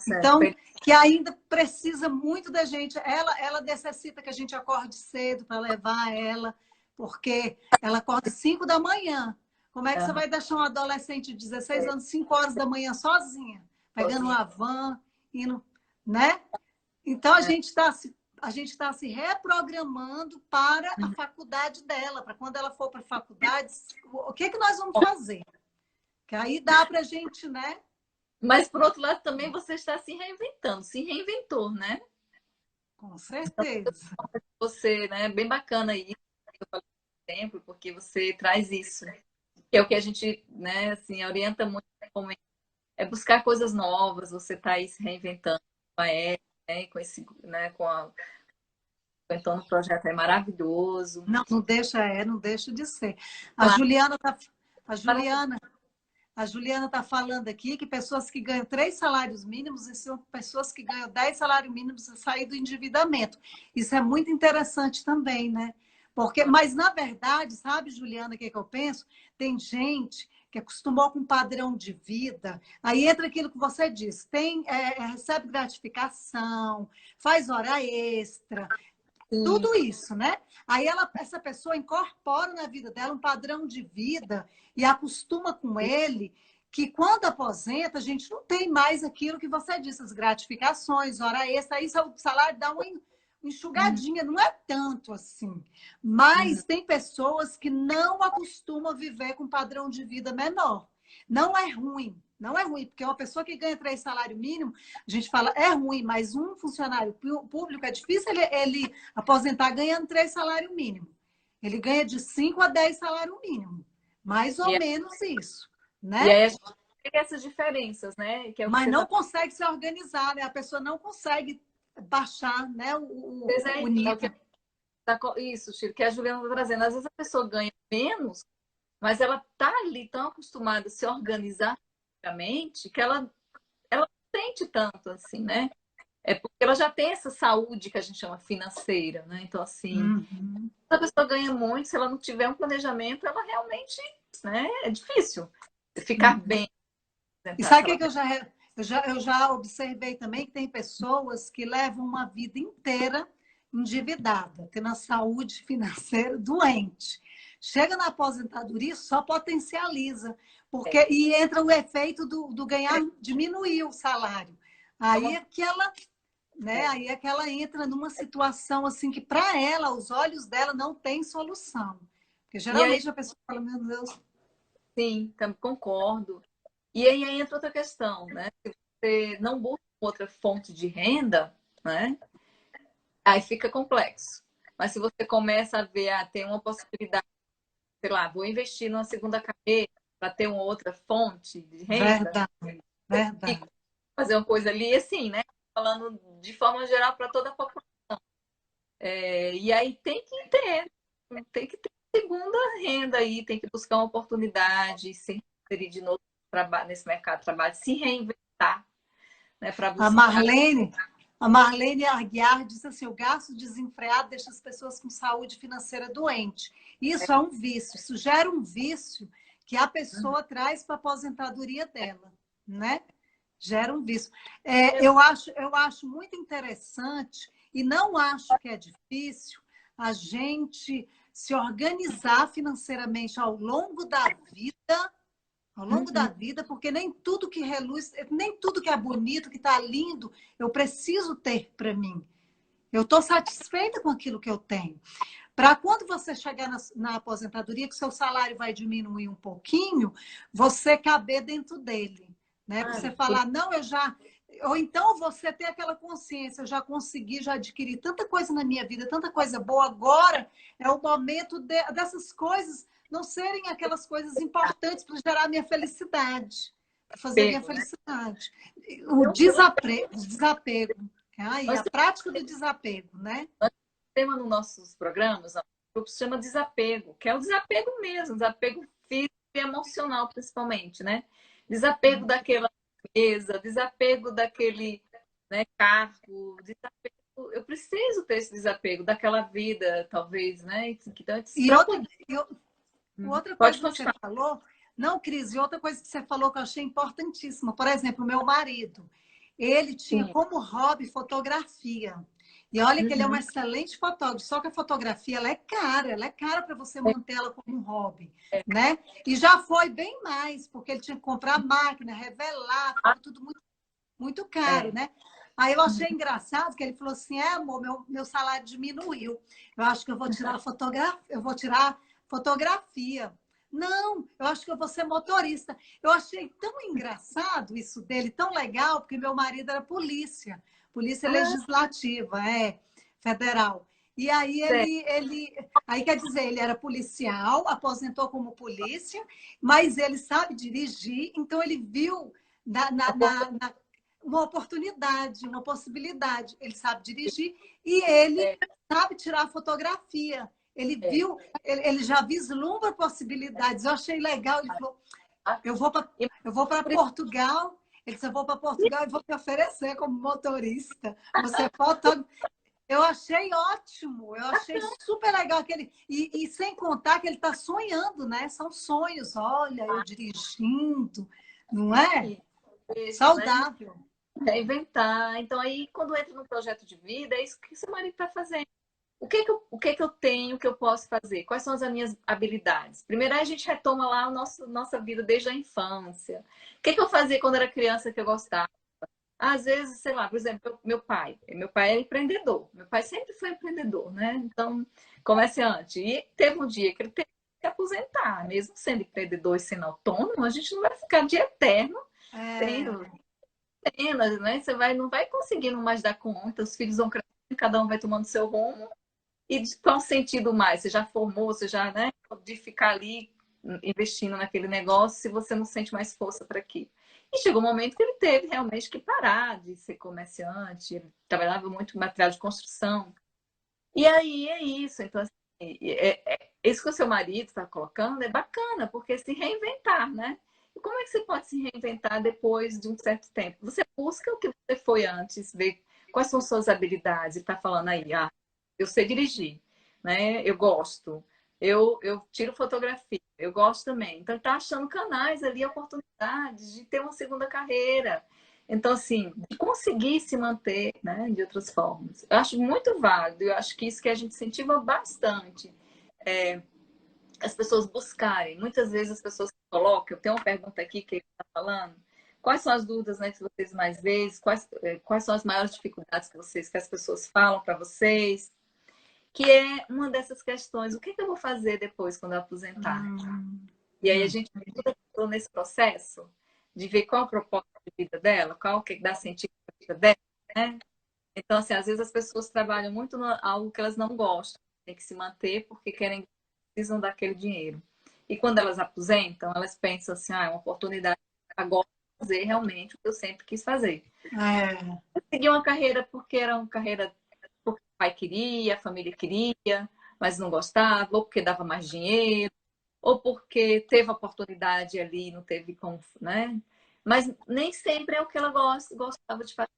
Então, que ainda precisa muito da gente. Ela necessita que a gente acorde cedo para levar ela, porque ela acorda 5 da manhã. Como é que você vai deixar um adolescente de 16 anos 5 horas da manhã sozinha? Pegando uma van, indo, né? Então, a gente está se reprogramando para a faculdade dela, para quando ela for para a faculdade, o que nós vamos fazer? Que aí dá para a gente, né? Mas, por outro lado, também você está se reinventando, se reinventou, né? Com certeza. Então, você, né? Bem bacana isso, eu falei exemplo, porque você traz isso, que é o que a gente, né, assim, orienta muito, é buscar coisas novas, você está aí se reinventando com a Ellen, né, com esse, né, então, o projeto é maravilhoso. Não deixa de ser. Claro. A Juliana está falando aqui que pessoas que ganham 3 salários mínimos e são pessoas que ganham 10 salários mínimos a sair do endividamento. Isso é muito interessante também, né? Mas, na verdade, sabe, Juliana, o que eu penso? Tem gente que acostumou com um padrão de vida, aí entra aquilo que você disse, recebe gratificação, faz hora extra, tudo isso, né? Aí essa pessoa incorpora na vida dela um padrão de vida e acostuma com ele, que quando aposenta, a gente não tem mais aquilo que você disse, as gratificações, hora extra, aí o salário dá uma enxugadinha, não é tanto assim. Mas tem pessoas que não acostumam a viver com um padrão de vida menor. Não é ruim. Não é ruim, porque uma pessoa que ganha 3 salários mínimos, a gente fala, é ruim, mas um funcionário público é difícil ele aposentar ganhando 3 salários mínimos. Ele ganha de 5 a 10 salários mínimos. Mais ou menos isso. Né? E aí a gente tem essas diferenças, né? Que é mas não consegue se organizar, né? A pessoa não consegue baixar, né, o nível. Isso, Chico, que a Juliana está trazendo. Às vezes a pessoa ganha menos, mas ela está ali tão acostumada a se organizar que ela não sente tanto assim, né? É porque ela já tem essa saúde que a gente chama financeira, né? Então, assim, se a pessoa ganha muito, se ela não tiver um planejamento, ela realmente, né? É difícil ficar bem. E sabe o que eu já observei também? Que tem pessoas que levam uma vida inteira endividada, tendo a saúde financeira doente. Chega na aposentadoria, só potencializa. E entra o efeito do ganhar, diminuir o salário. Aí é que ela entra numa situação assim que, para ela, os olhos dela não têm solução. Porque geralmente a pessoa fala, meu Deus. Sim, concordo. E aí entra outra questão, né? Se você não busca outra fonte de renda, né? Aí fica complexo. Mas se você começa a ver, tem uma possibilidade, sei lá, vou investir numa segunda carreira para ter uma outra fonte de renda. Verdade. Fazer uma coisa ali, assim, né? Falando de forma geral para toda a população. E aí tem que ter segunda renda aí, tem que buscar uma oportunidade, se inserir de novo nesse mercado de trabalho, se reinventar. Né, A Marlene Aguiar disse assim, o gasto desenfreado deixa as pessoas com saúde financeira doente. Isso é um vício, isso gera um vício que a pessoa traz para a aposentadoria dela, né? Gera um vício. Eu acho muito interessante e não acho que é difícil a gente se organizar financeiramente ao longo da vida, ao longo da vida, porque nem tudo que reluz, nem tudo que é bonito, que está lindo, eu preciso ter para mim. Eu estou satisfeita com aquilo que eu tenho. Para quando você chegar na aposentadoria, que seu salário vai diminuir um pouquinho, você caber dentro dele, né? Você falar, não, eu já... Ou então você ter aquela consciência, eu já consegui, já adquiri tanta coisa na minha vida, tanta coisa boa, agora é o momento dessas coisas não serem aquelas coisas importantes para gerar a minha felicidade, para fazer a minha felicidade. O desapego. Ai, a prática do desapego, né? O tema nos nossos programas, o grupo se chama desapego, que é o desapego mesmo, desapego físico e emocional, principalmente, né? Desapego daquela mesa, desapego daquele, né, cargo, desapego. Eu preciso ter esse desapego daquela vida, talvez, né? Então, e outra pode coisa que você falou, não, Cris, e outra coisa que você falou que eu achei importantíssima, por exemplo, o meu marido, ele tinha como hobby fotografia. E olha que ele é um excelente fotógrafo, só que a fotografia ela é cara para você mantê-la como um hobby, né? E já foi bem mais, porque ele tinha que comprar máquina, revelar, tudo muito, muito caro, né? Aí eu achei engraçado que ele falou assim, amor, meu salário diminuiu. Eu acho que eu vou tirar fotografia. Não, eu acho que eu vou ser motorista. Eu achei tão engraçado isso dele, tão legal, porque meu marido era polícia legislativa, federal. E aí aí quer dizer, ele era policial, aposentou como polícia, mas ele sabe dirigir, então ele viu uma oportunidade, uma possibilidade. Ele sabe dirigir e ele sabe tirar fotografia. Ele viu, ele já vislumbra possibilidades. Eu achei legal. Ele falou, eu vou para Portugal. Ele disse, eu vou para Portugal e vou me oferecer como motorista. Você é fotógrafo. Eu achei ótimo, eu achei super legal aquele. E sem contar que ele está sonhando, né? São sonhos, olha, eu dirigindo, não é? Isso, saudável. Né? Reinventar. Então, aí, quando entra no projeto de vida, é isso que seu marido está fazendo. O que que eu tenho que eu posso fazer? Quais são as minhas habilidades? Primeiro, a gente retoma lá a nossa vida desde a infância. O que eu fazia quando era criança que eu gostava? Às vezes, sei lá, por exemplo, meu pai. Meu pai é empreendedor. Meu pai sempre foi empreendedor, né? Então, comerciante. E teve um dia que ele teve que se aposentar. Mesmo sendo empreendedor e sendo autônomo, a gente não vai ficar de eterno tendo cenas, né? Não vai conseguindo mais dar conta. Os filhos vão crescendo, cada um vai tomando seu rumo. E de qual sentido mais? Você já formou, você já, né? De ficar ali investindo naquele negócio se você não sente mais força para aquilo. E chegou um momento que ele teve realmente que parar de ser comerciante, ele trabalhava muito com material de construção. E aí é isso. Então, assim, isso que o seu marido está colocando é bacana, porque se reinventar, né? E como é que você pode se reinventar depois de um certo tempo? Você busca o que você foi antes, vê quais são suas habilidades. Ele está falando aí, eu sei dirigir, né? Eu gosto. Eu tiro fotografia, eu gosto também. Então, está achando canais ali, oportunidades de ter uma segunda carreira. Então, assim, de conseguir se manter, né, de outras formas. Eu acho muito válido, eu acho que isso que a gente incentiva bastante. As pessoas buscarem. Muitas vezes as pessoas colocam, eu tenho uma pergunta aqui que ele está falando, quais são as dúvidas, né, que vocês mais veem, quais são as maiores dificuldades que as pessoas falam para vocês, que é uma dessas questões, o que eu vou fazer depois quando eu aposentar? E aí a gente ajuda nesse processo de ver qual a proposta de vida dela, qual que dá sentido para a vida dela, né? Então, assim, às vezes as pessoas trabalham muito em algo que elas não gostam, tem que se manter porque precisam daquele dinheiro. E quando elas aposentam, elas pensam assim, é uma oportunidade agora de fazer realmente o que eu sempre quis fazer. Eu segui uma carreira porque era uma carreira porque o pai queria, a família queria, mas não gostava, ou porque dava mais dinheiro, ou porque teve oportunidade ali, não teve como, né? Mas nem sempre é o que ela gostava de fazer.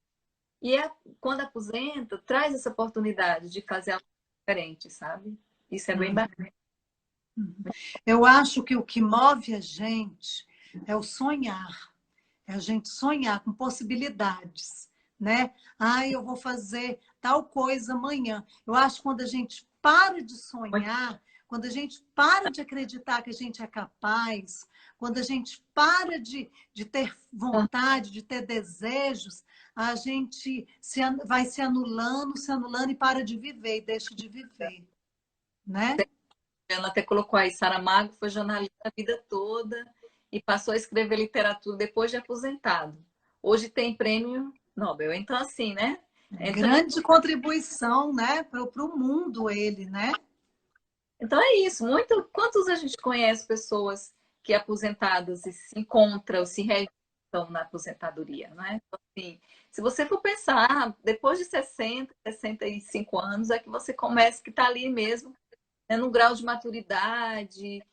E quando aposenta, traz essa oportunidade de fazer algo diferente, sabe? Isso é bem bacana. Eu acho que o que move a gente é o sonhar. É a gente sonhar com possibilidades, né? Eu vou fazer tal coisa amanhã. Eu acho que quando a gente para de sonhar, quando a gente para de acreditar que a gente é capaz, quando a gente para de ter vontade, de ter desejos, a gente vai se anulando e para de viver e deixa de viver, né? Ela até colocou aí, Saramago foi jornalista a vida toda e passou a escrever literatura depois de aposentado. Hoje tem prêmio Nobel. Então, assim, né? Então, Grande contribuição, né, para o mundo ele, né? então é isso. Quantos a gente conhece pessoas que aposentadas e se encontram, se reinventam na aposentadoria, né? Então, assim, se você for pensar, depois de 60, 65 anos, é que você começa, que está ali mesmo, né, no grau de maturidade,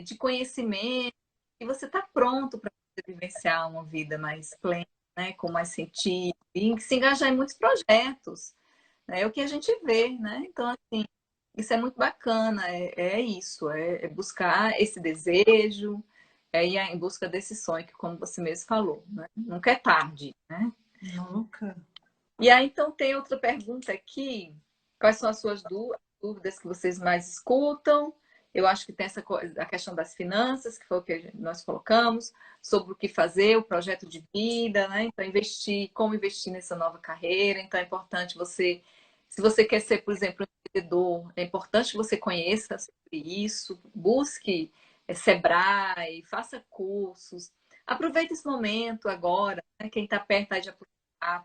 de conhecimento, e você está pronto para vivenciar uma vida mais plena, né, com mais sentido, e se engajar em muitos projetos. Né, é o que a gente vê, né? Então, assim, isso é muito bacana, é isso, é buscar esse desejo, é ir em busca desse sonho, que como você mesmo falou, né? Nunca é tarde, né? Nunca. E aí, então, tem outra pergunta aqui. Quais são as suas dúvidas que vocês mais escutam? Eu acho que tem essa a questão das finanças, que foi o que nós colocamos, sobre o que fazer, o projeto de vida, né? Então, como investir nessa nova carreira. Então, é importante você, se você quer ser, por exemplo, um empreendedor, é importante que você conheça sobre isso, busque Sebrae, faça cursos. Aproveite esse momento agora, né? Quem está perto aí de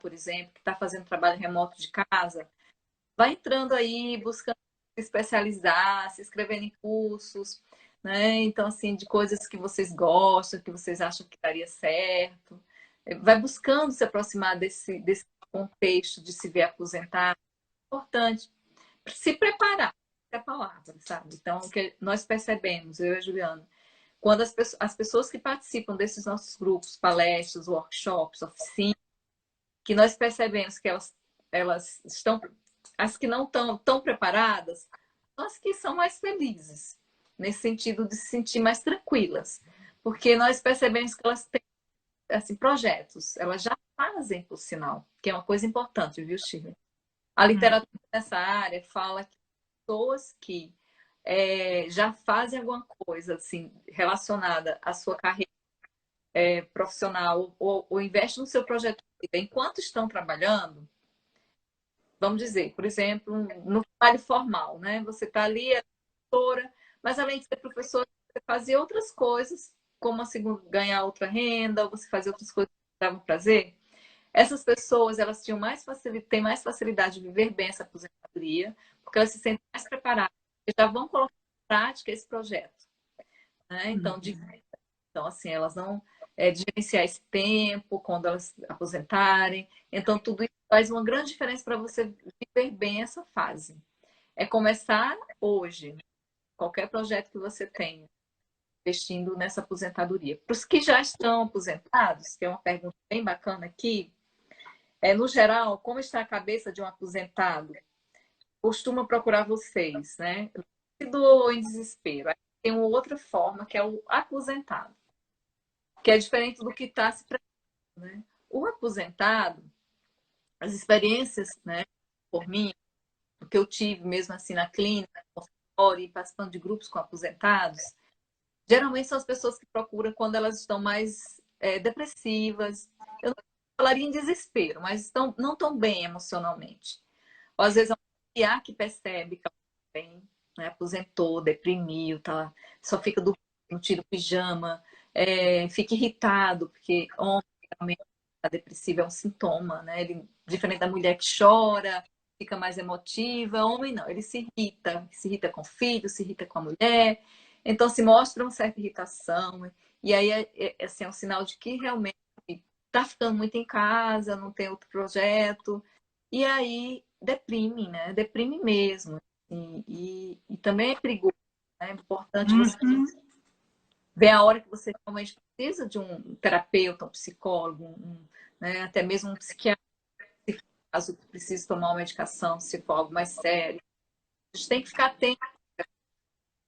por exemplo, que está fazendo trabalho remoto de casa, vai entrando aí, buscando se especializar, se inscrevendo em cursos, né? Então, assim, de coisas que vocês gostam, que vocês acham que daria certo. Vai buscando se aproximar desse contexto de se ver aposentado. É importante. Se preparar, é a palavra, sabe? Então, o que nós percebemos, eu e a Juliana, quando as pessoas que participam desses nossos grupos, palestras, workshops, oficinas, que nós percebemos que elas estão, as que não estão tão preparadas, são as que são mais felizes, nesse sentido de se sentir mais tranquilas, porque nós percebemos que elas têm assim, projetos, elas já fazem, por sinal, que é uma coisa importante, viu, Shirley? A literatura nessa área fala que pessoas que já fazem alguma coisa assim relacionada à sua carreira profissional ou investe no seu projeto de vida enquanto estão trabalhando, vamos dizer, por exemplo, no trabalho formal, né? Você está ali, é professora, mas além de ser professora, você fazia outras coisas, como assim, ganhar outra renda, ou você fazia outras coisas que davam prazer. Essas pessoas, elas têm mais facilidade de viver bem essa aposentadoria, porque elas se sentem mais preparadas, e já vão colocar em prática esse projeto, né? Então, assim, elas não gerenciar esse tempo quando elas aposentarem. Então, tudo isso faz uma grande diferença para você viver bem essa fase. É começar hoje, né? Qualquer projeto que você tenha, investindo nessa aposentadoria. Para os que já estão aposentados, que é uma pergunta bem bacana aqui, no geral, como está a cabeça de um aposentado? Costuma procurar vocês, né? Ou em desespero. Aí tem uma outra forma, que é o aposentado, que é diferente do que está se preparando, né? O aposentado, as experiências, né, por mim, o que eu tive mesmo assim na clínica, no consultório e participando de grupos com aposentados, geralmente são as pessoas que procuram quando elas estão mais depressivas. Eu não falaria em desespero, mas não estão bem emocionalmente. Ou às vezes é um familiar que percebe que ela está bem, né, aposentou, deprimiu, tá, só fica dormindo, não tira o pijama, fica irritado, porque homem a depressiva é um sintoma, né? Ele, diferente da mulher que chora, fica mais emotiva, homem não, ele se irrita com o filho, se irrita com a mulher, então se mostra uma certa irritação, e aí assim, é um sinal de que realmente está ficando muito em casa, não tem outro projeto, e aí deprime, né? Deprime mesmo. E também é perigoso, né? É importante você ver a hora que você realmente precisa de um terapeuta, um psicólogo, né? Até mesmo um psiquiatra, se caso precise tomar uma medicação, se for algo mais sério. A gente tem que ficar atento,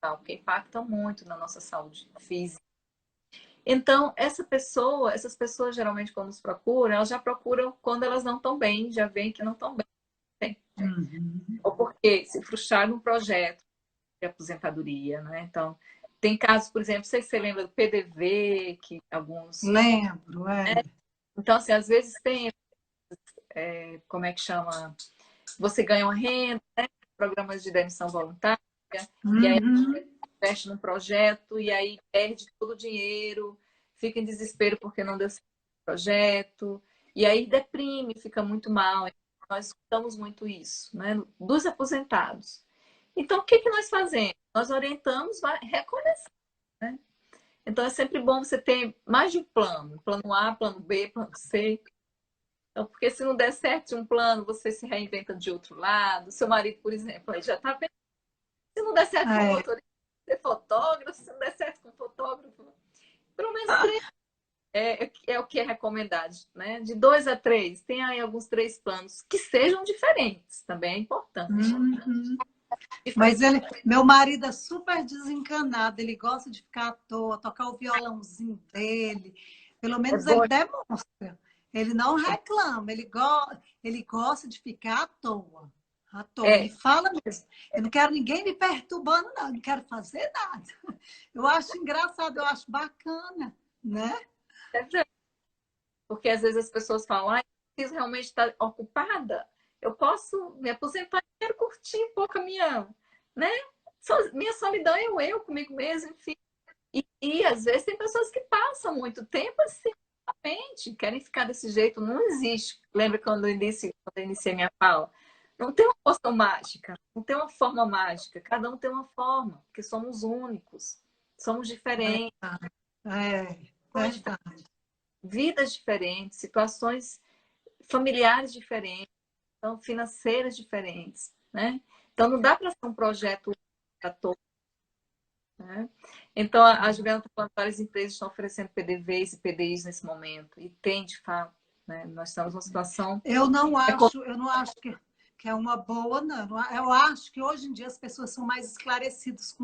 porque impacta muito na nossa saúde física. Então, essas pessoas geralmente quando nos procuram, elas já procuram quando elas não estão bem, já veem que não estão bem. Ou porque se frustraram no projeto, de aposentadoria, né? Então, tem casos, por exemplo, não sei se você lembra do PDV, que alguns... Lembro, é. Então, assim, às vezes tem, como é que chama? Você ganha uma renda, né? Programas de demissão voluntária, e aí Uhum. investe num projeto, e aí perde todo o dinheiro, fica em desespero porque não deu certo o projeto, e aí deprime, fica muito mal. Nós escutamos muito isso, né? Dos aposentados. Então, o que que nós fazemos? Nós orientamos, vai recomeçar, né? Então, é sempre bom você ter mais de um plano. Plano A, plano B, plano C. Então, porque se não der certo de um plano, você se reinventa de outro lado. Seu marido, por exemplo, aí já está vendo. Se não der certo com o É. motorista, ser fotógrafo. Se não der certo com o fotógrafo, pelo menos três é o que é recomendado, né? De 2 a 3, tem aí alguns 3 planos que sejam diferentes, também é importante. Uhum. Mas meu marido é super desencanado, ele gosta de ficar à toa, tocar o violãozinho dele. Pelo É menos bom. ele demonstra. Ele não reclama, ele gosta de ficar à toa. À toa. Ele É, fala mesmo. Eu não quero ninguém me perturbando, não. Eu não quero fazer nada. Eu acho engraçado, eu acho bacana, né? é verdade. Porque às vezes as pessoas falam, ah, eu preciso realmente estar ocupada. Eu posso me aposentar e quero curtir um pouco a minha, né? Minha solidão é eu comigo mesmo, enfim. E às vezes tem pessoas que passam muito tempo assim, realmente, querem ficar desse jeito. Não existe. Lembra quando eu iniciei minha fala? Não tem uma poção mágica, não tem uma forma mágica. Cada um tem uma forma, porque somos únicos, somos diferentes, É, verdade. vidas diferentes, situações familiares diferentes, então, financeiras diferentes, né? Então, não dá para ser um projeto para todos, né? Então, a Juliana está falando que várias empresas estão oferecendo PDVs e PDIs nesse momento, e tem, de fato, né? Nós estamos numa situação... Eu não acho que é uma boa, não. Eu acho que hoje em dia as pessoas são mais esclarecidas,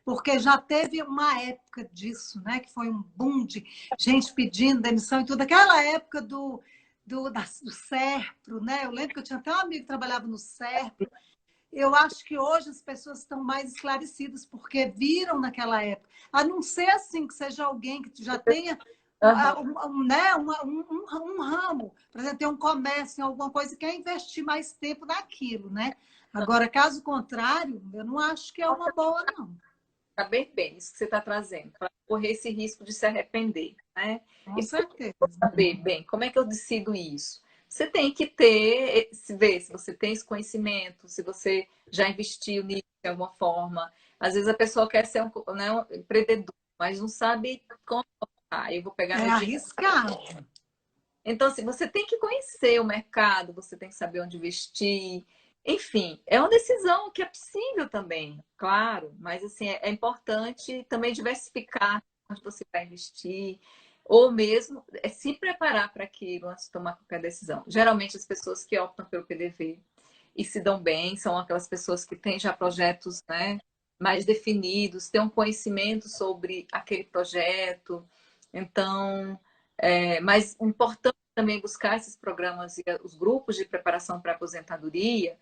porque já teve uma época disso, né? Que foi um boom de gente pedindo demissão e tudo. Aquela época do Serpro, né? Eu lembro que eu tinha até um amigo que trabalhava no Serpro. Eu acho que hoje as pessoas estão mais esclarecidas porque viram naquela época. A não ser assim que seja alguém que já tenha Uhum. né, um ramo, por exemplo, tem um comércio, alguma coisa, e quer investir mais tempo naquilo, né? Agora, caso contrário, eu não acho que é uma boa, não. Tá bem isso que você está trazendo, para correr esse risco de se arrepender, né? Com E para certeza. saber, bem, como é que eu decido isso? Você tem que ter, se ver se você tem esse conhecimento, se você já investiu nisso de alguma forma. Às vezes a pessoa quer ser né, um empreendedor, mas não sabe como. Ah, eu vou pegar É meu dinheiro. arriscado. Então, assim, você tem que conhecer o mercado, você tem que saber onde investir. Enfim, é uma decisão que é possível também, claro, mas assim, é importante também diversificar onde você vai investir, ou mesmo se preparar para aquilo antes de tomar qualquer decisão. Geralmente, as pessoas que optam pelo PDV e se dão bem são aquelas pessoas que têm já projetos, né, mais definidos, têm um conhecimento sobre aquele projeto. Então, mas importante também buscar esses programas e os grupos de preparação para a aposentadoria,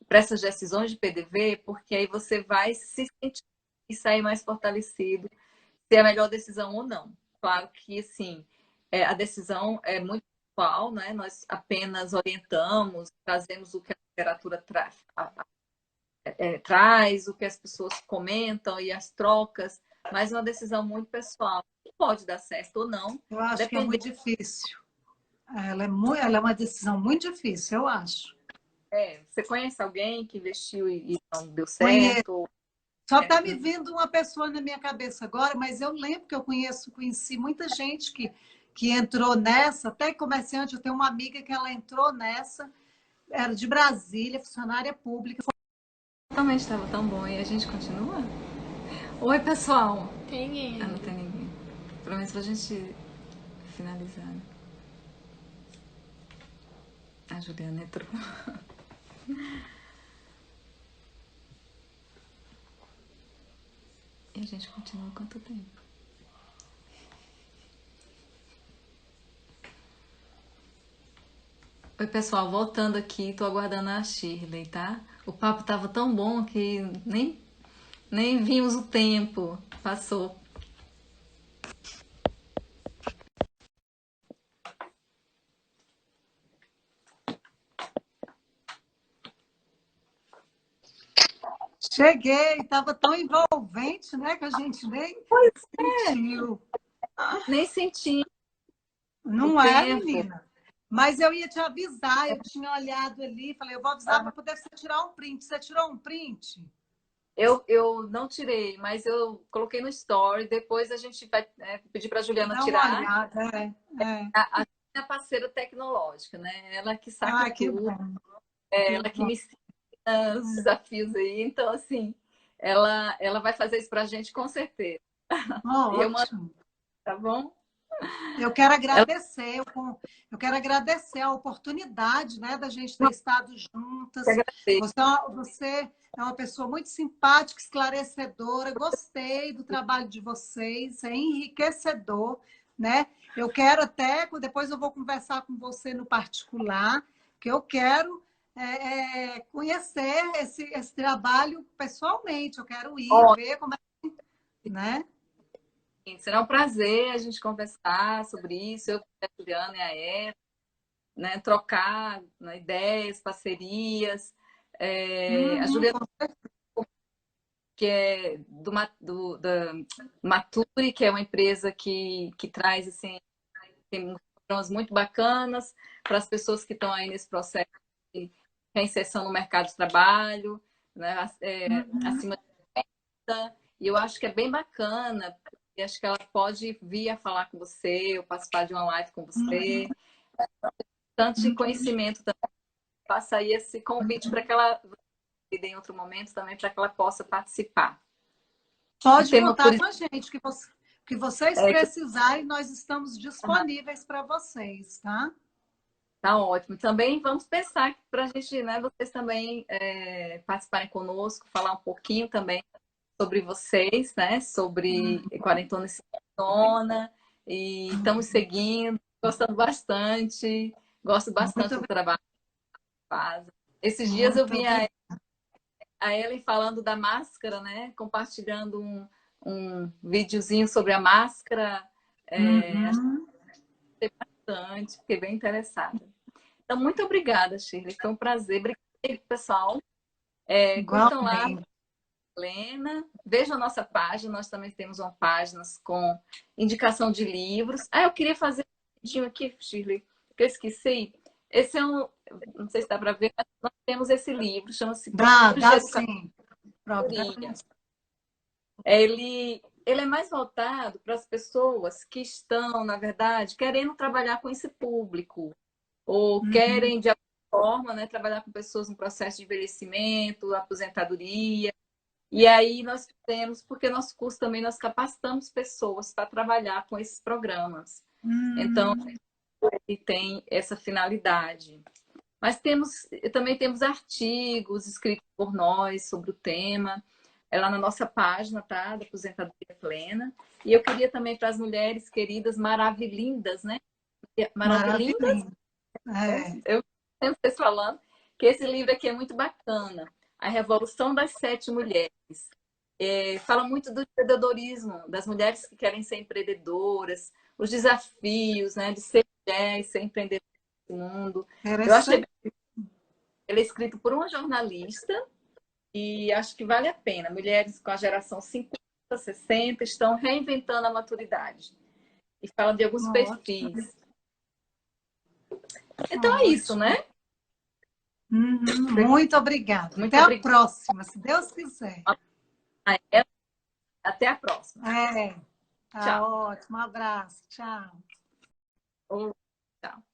para essas decisões de PDV, porque aí você vai se sentir e sair mais fortalecido se é a melhor decisão ou não. Claro que, assim, a decisão é muito pessoal, né? Nós apenas orientamos, trazemos o que a literatura traz, o que as pessoas comentam e as trocas, mas é uma decisão muito pessoal. Pode dar certo ou não, Eu acho que é dependendo. muito difícil. Ela é uma decisão muito difícil, eu acho. Você conhece alguém que investiu e não deu Conheço. certo? Só É, está me vindo uma pessoa na minha cabeça agora, mas eu lembro que eu conheci muita gente que entrou nessa, até comerciante, eu tenho uma amiga que ela entrou nessa, era de Brasília, funcionária pública. realmente estava tão bom e a gente continua? Oi, pessoal! Tem Ah, não ainda. tem ninguém. Pelo menos pra gente finalizar. Né? A Juliana entrou. E a gente continua quanto tempo? Oi, pessoal, voltando aqui, tô aguardando a Shirley, tá? O papo tava tão bom que Nem vimos o tempo. Passou. Cheguei, estava tão envolvente, né, que a gente nem Pois é, sentiu. nem senti o Não é, tempo. menina? Mas eu ia te avisar, eu tinha olhado ali, falei, eu vou avisar para poder você tirar um print. Você tirou um print? Eu não tirei, mas eu coloquei no story. Depois a gente vai pedir para a Juliana Dá uma tirar. olhada, é. A minha parceira tecnológica, né? Ela que saca Ah, que tudo, bom, que ela que bom. me ensina os desafios aí. Então, assim, ela vai fazer isso para a gente com certeza. E eu mando, Ótimo. tá bom? Eu quero Ela agradecer, eu quero agradecer a oportunidade, né, da gente ter não estado quer juntas. agradecer. Você é uma pessoa muito simpática, esclarecedora. Gostei do trabalho de vocês, é enriquecedor, né? Eu quero até, depois eu vou conversar com você no particular, que eu quero conhecer esse trabalho pessoalmente. Eu quero ir Ó, ver como é, né? será um prazer a gente conversar sobre isso. Eu, a Juliana e a Eva, né? Trocar, né, ideias, parcerias. A Uhum, Juliana, que é da Maturi, que é uma empresa que traz assim, tem programas muito bacanas para as pessoas que estão aí nesse processo de reinserção no mercado de trabalho, né, uhum. acima de 30. E eu acho que é bem bacana, porque acho que ela pode vir a falar com você, ou participar de uma live com você. Tanto conhecimento também. Faça aí esse convite para que ela em outro momento também, para que ela possa participar. Um Pode tema contar por com a gente, que vocês é, precisarem, nós estamos disponíveis para vocês, tá? tá ótimo. Também vamos pensar para a gente, né, vocês também participarem conosco, falar um pouquinho também sobre vocês, né, sobre Quarentona e Cinquentona, e estamos seguindo, gostando bastante, gosto bastante Muito, do trabalho que fazem. Esses dias eu muito vi obrigada. a Ellen falando da máscara, né, compartilhando um videozinho sobre a máscara, achei Uhum. bastante, fiquei bem interessada. Então, muito obrigada, Shirley. Foi um prazer. Obrigada, pessoal. Curtam lá, Igualmente. Helena. Vejam a nossa página. Nós também temos uma página com indicação de livros. Eu queria fazer um vídeo aqui, Shirley, que eu esqueci. Esse é um... Não sei se dá para ver, mas nós temos esse livro. Chama-se Programas de Dá Educação. sim. Programas. Ele é mais voltado para as pessoas que estão, na verdade, querendo trabalhar com esse público, ou Uhum. querem, de alguma forma, né, trabalhar com pessoas no processo de envelhecimento, aposentadoria. E aí nós temos, porque nosso curso também nós capacitamos pessoas para trabalhar com esses programas. Então, Uhum. ele tem essa finalidade. Mas também temos artigos escritos por nós sobre o tema, é lá na nossa página, tá? Da Aposentadoria Plena. E eu queria também para as mulheres queridas maravilhindas, né? Maravilhindas, Maravilhoso. É. eu sempre vocês falando que esse livro aqui é muito bacana. A Revolução das Sete Mulheres. Fala muito do empreendedorismo, das mulheres que querem ser empreendedoras, os desafios, né, de ser mulher e ser empreendedora nesse mundo. Eu achei Interessante. ele é escrito por uma jornalista e acho que vale a pena. Mulheres com a geração 50, 60 estão reinventando a maturidade. E fala de alguns Ótimo, perfis. Então é isso, ótimo. né? Uhum. Muito obrigada. Até Muito a obrigada. próxima, se Deus quiser. Até a próxima. É. Tá Tchau. ótimo. Um abraço. Tchau. Tchau.